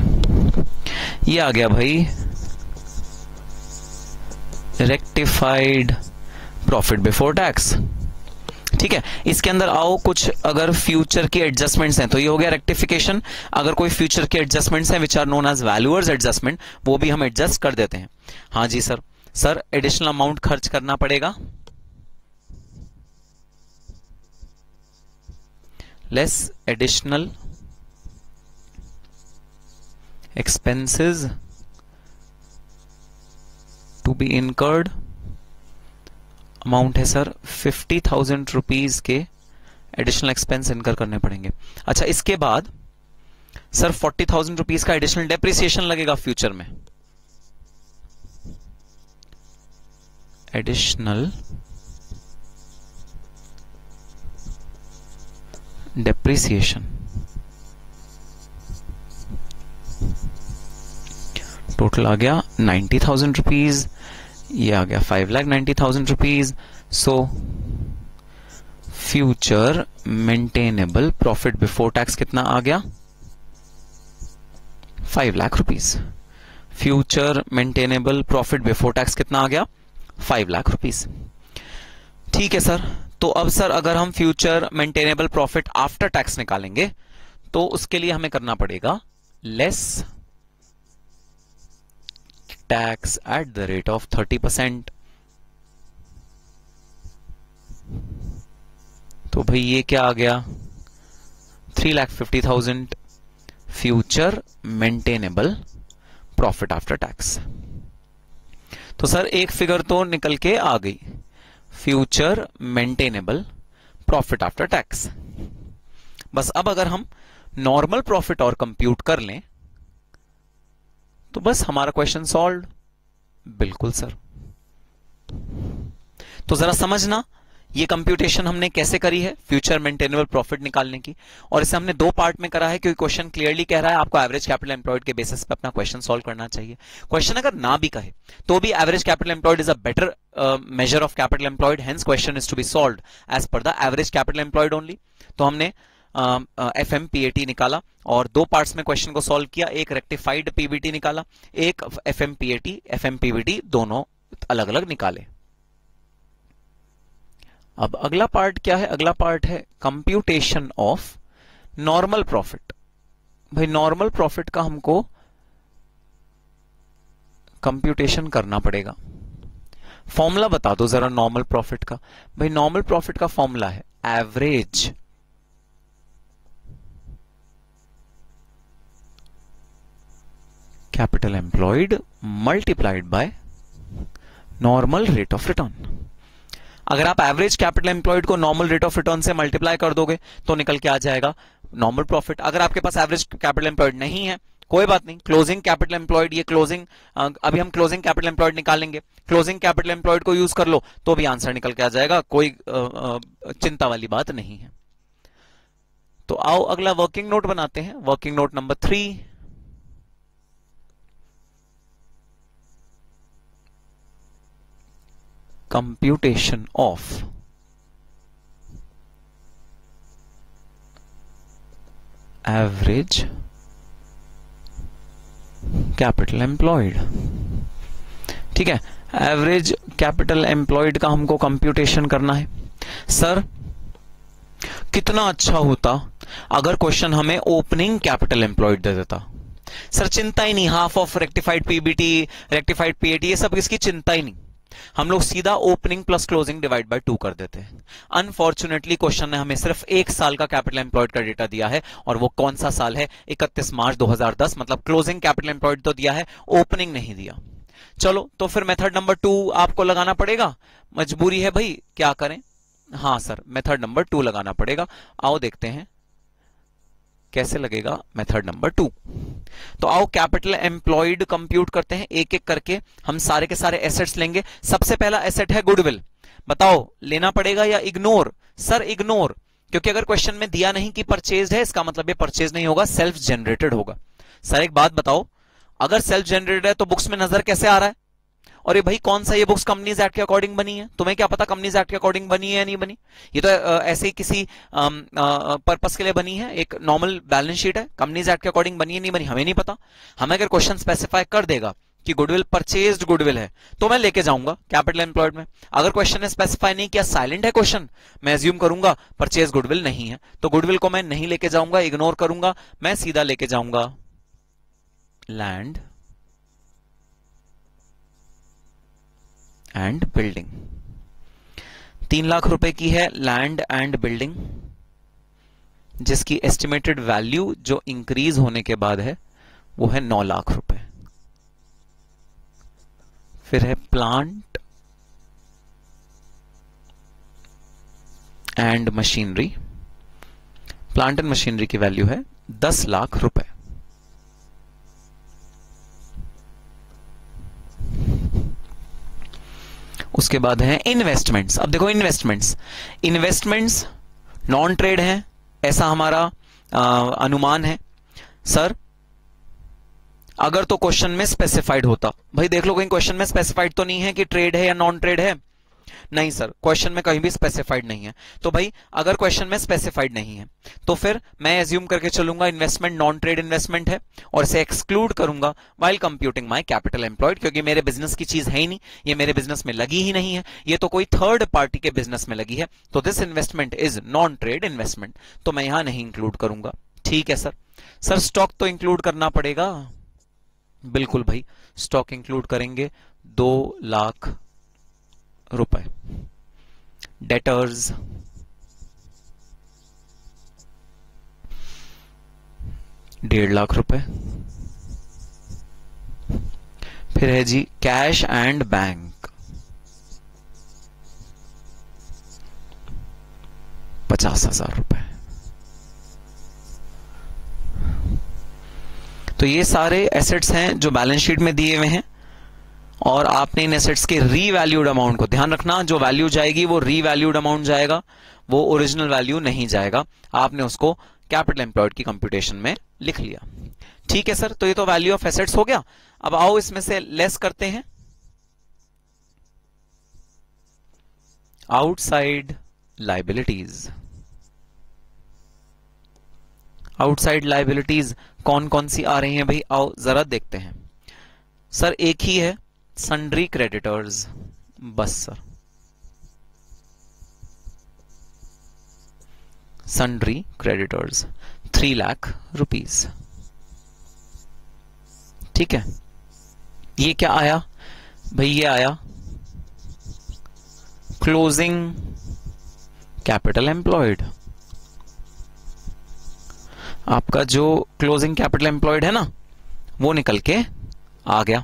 ये आ गया भाई रेक्टिफाइड प्रॉफिट बिफोर टैक्स। ठीक है, इसके अंदर आओ कुछ अगर फ्यूचर की एडजस्टमेंट्स हैं तो ये हो गया रेक्टिफिकेशन। अगर कोई फ्यूचर की एडजस्टमेंट्स हैं which are known as valuers adjustment, वो भी हम एडजस्ट कर देते हैं। हाँ जी सर। सर एडिशनल अमाउंट खर्च करना पड़ेगा, less additional expenses to be incurred. Amount है सर 50,000 रुपीज के एडिशनल एक्सपेंस इनकर करने पड़ेंगे। अच्छा, इसके बाद सर 40,000 रुपीज का एडिशनल डेप्रिसिएशन लगेगा फ्यूचर में। एडिशनल डेप्रिसिएशन टोटल आ गया 90,000 रुपीज। ये आ गया 5,90,000 rupees. So future maintainable profit before tax कितना आ गया? 5 lakh rupees. Future maintainable profit before tax कितना आ गया? 5 लाख रुपीज। ठीक है सर। तो अब सर अगर हम future maintainable profit after tax निकालेंगे तो उसके लिए हमें करना पड़ेगा less tax at the rate of 30%। तो भाई ये क्या आ गया? 3,50,000 future maintainable profit after tax. तो सर एक फिगर तो निकल के आ गई, future maintainable profit after tax. बस अब अगर हम नॉर्मल प्रॉफिट और कंप्यूट कर लें तो बस हमारा क्वेश्चन सॉल्व। बिल्कुल सर। तो जरा समझना, ये कंप्यूटेशन हमने कैसे करी है, फ्यूचर मेंटेनेबल प्रॉफिट निकालने की, और इसे हमने दो पार्ट में करा है क्योंकि क्वेश्चन क्लियरली कह रहा है आपको एवरेज कैपिटल एम्प्लॉयड के बेसिस पे अपना क्वेश्चन सॉल्व करना चाहिए। क्वेश्चन अगर ना भी कहे तो भी average capital employed is a better measure of capital employed, hence question is to be solved as per the average capital employed only। तो हमने FMPAT निकाला और दो पार्ट्स में क्वेश्चन को सॉल्व किया, एक रेक्टिफाइड PBT निकाला, एक FMPAT FMPBT दोनों अलग अलग निकाले। अब अगला पार्ट क्या है, अगला पार्ट है कंप्यूटेशन ऑफ नॉर्मल प्रॉफिट। भाई नॉर्मल प्रॉफिट का हमको कंप्यूटेशन करना पड़ेगा। फॉर्मूला बता दो जरा नॉर्मल प्रॉफिट का। भाई नॉर्मल प्रॉफिट का फॉर्मूला है average capital employed multiplied by normal rate of return. अगर आप एवरेज कैपिटल एम्प्लॉयड को नॉर्मल रेट ऑफ रिटर्न से मल्टीप्लाई कर दोगे तो निकल के आ जाएगा नॉर्मल प्रॉफिट। अगर आपके पास एवरेज कैपिटल एम्प्लॉयड नहीं है कोई बात नहीं, क्लोजिंग कैपिटल एम्प्लॉयड, ये क्लोजिंग अभी हम क्लोजिंग कैपिटल एम्प्लॉयड निकालेंगे, क्लोजिंग कैपिटल एम्प्लॉयड को यूज कर लो तो भी आंसर निकल के आ जाएगा, कोई चिंता वाली बात नहीं है। तो आओ अगला वर्किंग नोट बनाते हैं, working note number 3। Computation of average capital employed. ठीक है, एवरेज कैपिटल एम्प्लॉयड का हमको कंप्यूटेशन करना है। सर कितना अच्छा होता अगर क्वेश्चन हमें ओपनिंग कैपिटल एम्प्लॉयड दे देता। सर चिंता ही नहीं, half of rectified PBT, rectified PAT, ये सब इसकी चिंता ही नहीं, हम लोग सीधा opening plus closing divide by 2 कर देते हैं। अनफॉर्चुनेटली क्वेश्चन ने हमें सिर्फ एक साल का कैपिटल एम्प्लॉयड का डेटा दिया है, और वो कौन सा साल है, 31 मार्च 2010, मतलब क्लोजिंग कैपिटल एम्प्लॉयड तो दिया है, ओपनिंग नहीं दिया। चलो तो फिर मेथड नंबर 2 आपको लगाना पड़ेगा, मजबूरी है भाई, क्या करें। हाँ सर मेथड नंबर 2 लगाना पड़ेगा। आओ देखते हैं कैसे लगेगा मेथड नंबर 2। तो आओ कैपिटल एम्प्लॉयड कंप्यूट करते हैं एक एक करके। हम सारे के सारे एसेट्स लेंगे। सबसे पहला एसेट है गुडविल। बताओ लेना पड़ेगा या इग्नोर? सर इग्नोर, क्योंकि अगर क्वेश्चन में दिया नहीं कि परचेज्ड है, इसका मतलब ये परचेज नहीं होगा, सेल्फ जनरेटेड होगा। सर एक बात बताओ, अगर सेल्फ जनरेटेड है तो बुक्स में नजर कैसे आ रहा है? और ये भाई कौन सा ये बुक्स कंपनीज एक्ट के अकॉर्डिंग बनी है? तुम्हें क्या पता कंपनीज एक्ट के अकॉर्डिंग बनी है या नहीं बनी? ये तो ऐसे ही किसी पर्पस के लिए बनी है, एक नॉर्मल बैलेंस शीट है, कंपनीज एक्ट के अकॉर्डिंग बनी है नहीं बनी हमें नहीं पता। हमें अगर क्वेश्चन स्पेसिफाई कर देगा कि गुडविल परचेज्ड गुडविल है तो मैं लेके जाऊंगा कैपिटल एम्प्लॉयड में। अगर क्वेश्चन ने स्पेसिफाई नहीं किया, साइलेंट है क्वेश्चन, मैं अज्यूम करूंगा परचेज गुडविल नहीं है, तो गुडविल को मैं नहीं लेके जाऊंगा, इग्नोर करूंगा, मैं सीधा लेके जाऊंगा लैंड एंड बिल्डिंग। 3 लाख रुपए की है लैंड एंड बिल्डिंग, जिसकी एस्टिमेटेड वैल्यू जो इंक्रीज होने के बाद है वो है 9 लाख रुपए। फिर है plant and machinery. Plant and machinery की वैल्यू है 10 लाख रुपए। उसके बाद है इन्वेस्टमेंट्स। अब देखो इन्वेस्टमेंट्स नॉन ट्रेड है, ऐसा हमारा अनुमान है। सर अगर तो क्वेश्चन में स्पेसिफाइड होता, भाई देख लो कहीं क्वेश्चन में स्पेसिफाइड तो नहीं है कि ट्रेड है या नॉन ट्रेड है। नहीं सर क्वेश्चन में कहीं भी स्पेसिफाइड नहीं है। तो भाई अगर क्वेश्चन में स्पेसिफाइड नहीं है तो फिर मैं एज्यूम करके चलूंगा इन्वेस्टमेंट नॉन ट्रेड इन्वेस्टमेंट है और इसे एक्सक्लूड करूंगा while computing my capital employed, क्योंकि मेरे बिजनेस की चीज है ही नहीं, ये मेरे बिजनेस में लगी ही नहीं है, ये तो कोई थर्ड पार्टी के बिजनेस में लगी है। तो this investment is non trade investment, तो मैं यहां नहीं इंक्लूड करूंगा। ठीक है सर स्टॉक तो इंक्लूड करना पड़ेगा, बिल्कुल भाई स्टॉक इंक्लूड करेंगे 2 लाख रुपए। डेटर्स ₹1.5 लाख रुपए। फिर है जी कैश एंड बैंक 50,000 रुपए। तो ये सारे एसेट्स हैं जो बैलेंस शीट में दिए हुए हैं, और आपने इन एसेट्स के रीवैल्यूड अमाउंट को, ध्यान रखना जो वैल्यू जाएगी वो रीवैल्यूड अमाउंट जाएगा, वो ओरिजिनल वैल्यू नहीं जाएगा। आपने उसको कैपिटल एम्प्लॉयड की कंप्यूटेशन में लिख लिया। ठीक है सर, तो ये तो वैल्यू ऑफ एसेट्स हो गया। अब आओ इसमें से लेस करते हैं। Outside liabilities. आउटसाइड लायबिलिटीज कौन कौन सी आ रही हैं भाई, आओ जरा देखते हैं। सर एक ही है, सन्ड्री क्रेडिटर्स, बस sir, sundry creditors 3 lakh rupees. ठीक है, ये क्या आया भाई, ये आया क्लोजिंग कैपिटल एम्प्लॉयड। आपका जो क्लोजिंग कैपिटल एम्प्लॉयड है ना, वो निकल के आ गया।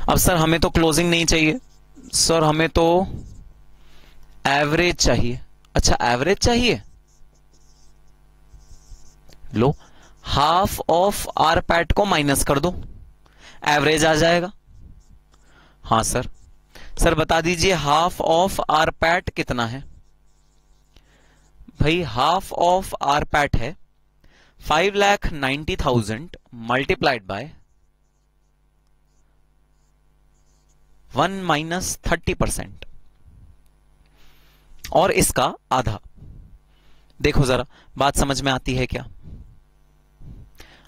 अब सर हमें तो क्लोजिंग नहीं चाहिए सर, हमें तो एवरेज चाहिए। अच्छा एवरेज चाहिए, लो हाफ ऑफ आर पैट को माइनस कर दो, एवरेज आ जाएगा। हाँ सर, सर बता दीजिए हाफ ऑफ आर पैट कितना है भाई। हाफ ऑफ आर पैट है 5,90,000 मल्टीप्लाइड बाय 1 माइनस 30%, और इसका आधा। देखो जरा बात समझ में आती है क्या।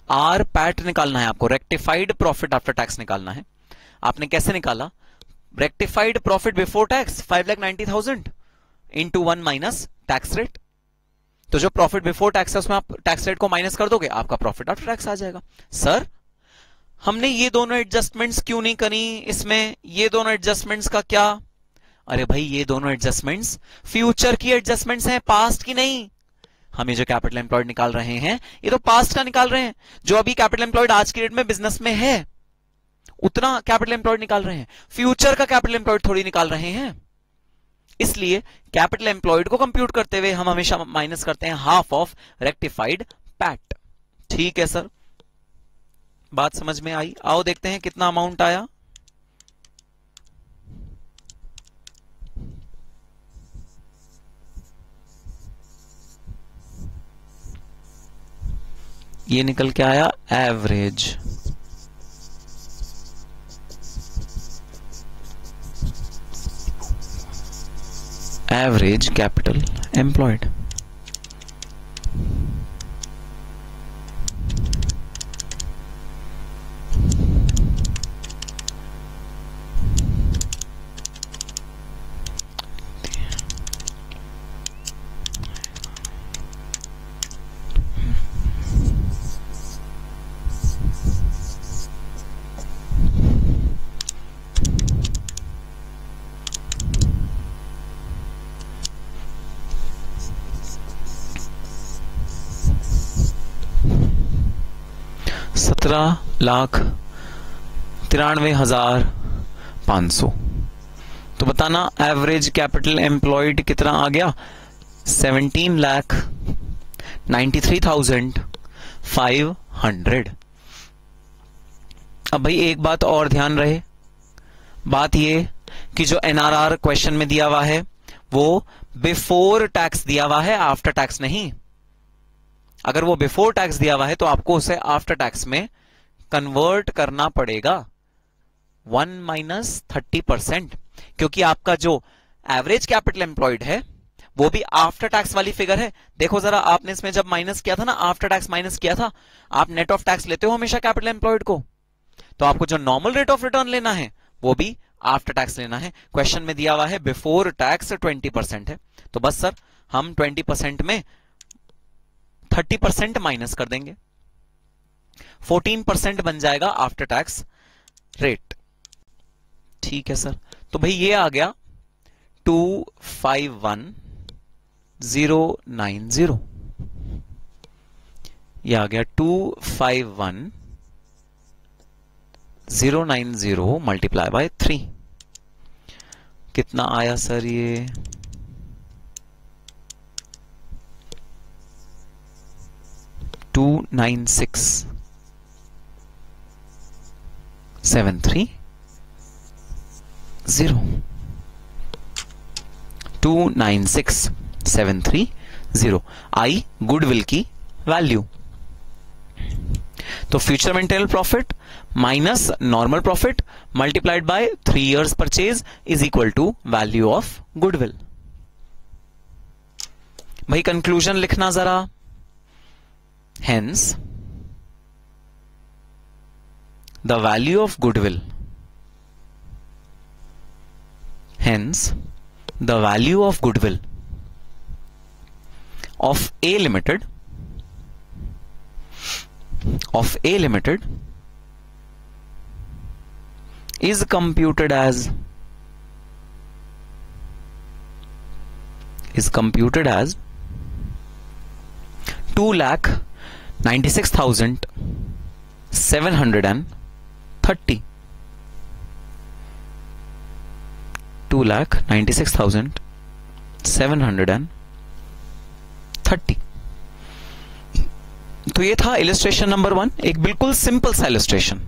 आर पैट निकालना है आपको, रेक्टिफाइड प्रॉफिट आफ्टर टैक्स निकालना है। आपने कैसे निकाला, rectified profit before tax 5,90,000 into 1 minus tax rate. तो जो प्रॉफिट बिफोर टैक्स है उसमें आप टैक्स रेट को माइनस कर दोगे, आपका प्रॉफिट आफ्टर टैक्स आ जाएगा। सर हमने ये दोनों एडजस्टमेंट्स क्यों नहीं करी इसमें, ये दोनों एडजस्टमेंट्स का क्या। अरे भाई ये दोनों एडजस्टमेंट्स फ्यूचर की एडजस्टमेंट्स हैं, पास्ट की नहीं। हम ये जो कैपिटल एम्प्लॉयड निकाल रहे हैं ये तो पास्ट का निकाल रहे हैं। जो अभी कैपिटल एम्प्लॉयड आज की डेट में बिजनेस में है उतना कैपिटल एम्प्लॉयड निकाल रहे हैं, फ्यूचर का कैपिटल एम्प्लॉयड थोड़ी निकाल रहे हैं। इसलिए कैपिटल एम्प्लॉयड को कंप्यूट करते हुए हम हमेशा माइनस करते हैं हाफ ऑफ रेक्टिफाइड पैट। ठीक है सर, बात समझ में आई। आओ देखते हैं कितना अमाउंट आया। ये निकल के आया एवरेज। Average capital employed. $17,93,500। तो बताना एवरेज कैपिटल एम्प्लॉयड कितना आ गया, 17,93,500। अब भाई एक बात और ध्यान रहे, बात ये कि जो एनआरआर क्वेश्चन में दिया हुआ है वो बिफोर टैक्स दिया हुआ है, आफ्टर टैक्स नहीं। अगर वो बिफोर टैक्स दिया हुआ है तो आपको उसे आफ्टर टैक्स में कन्वर्ट करना पड़ेगा 1 माइनस 30%, क्योंकि आपका जो एवरेज कैपिटल एम्प्लॉयड है वो भी आफ्टर टैक्स वाली फिगर है। देखो जरा, आपने इसमें जब माइनस किया था ना, आफ्टर टैक्स माइनस किया था, आप नेट ऑफ टैक्स लेते हो हमेशा कैपिटल एम्प्लॉयड को, तो आपको जो नॉर्मल रेट ऑफ रिटर्न लेना है वो भी आफ्टर टैक्स लेना है। क्वेश्चन में दिया हुआ है बिफोर टैक्स 20% है, तो बस सर हम 20% में 30% माइनस कर देंगे, 14% बन जाएगा आफ्टर टैक्स रेट। ठीक है सर, तो भाई ये आ गया 251,090, ये आ गया 251,090 मल्टीप्लाई बाय 3। कितना आया सर ये, 296,7 730 296,730 आई गुडविल की वैल्यू। तो future maintainable profit minus normal profit multiplied by 3 years purchase is equal to value of goodwill. भाई कंक्लूजन लिखना जरा। Hence the value of goodwill, hence the value of goodwill of A Limited is computed as 2,96,730 2,96,730। तो ये था इलस्ट्रेशन नंबर 1, एक बिल्कुल सिंपल सा इलस्ट्रेशन।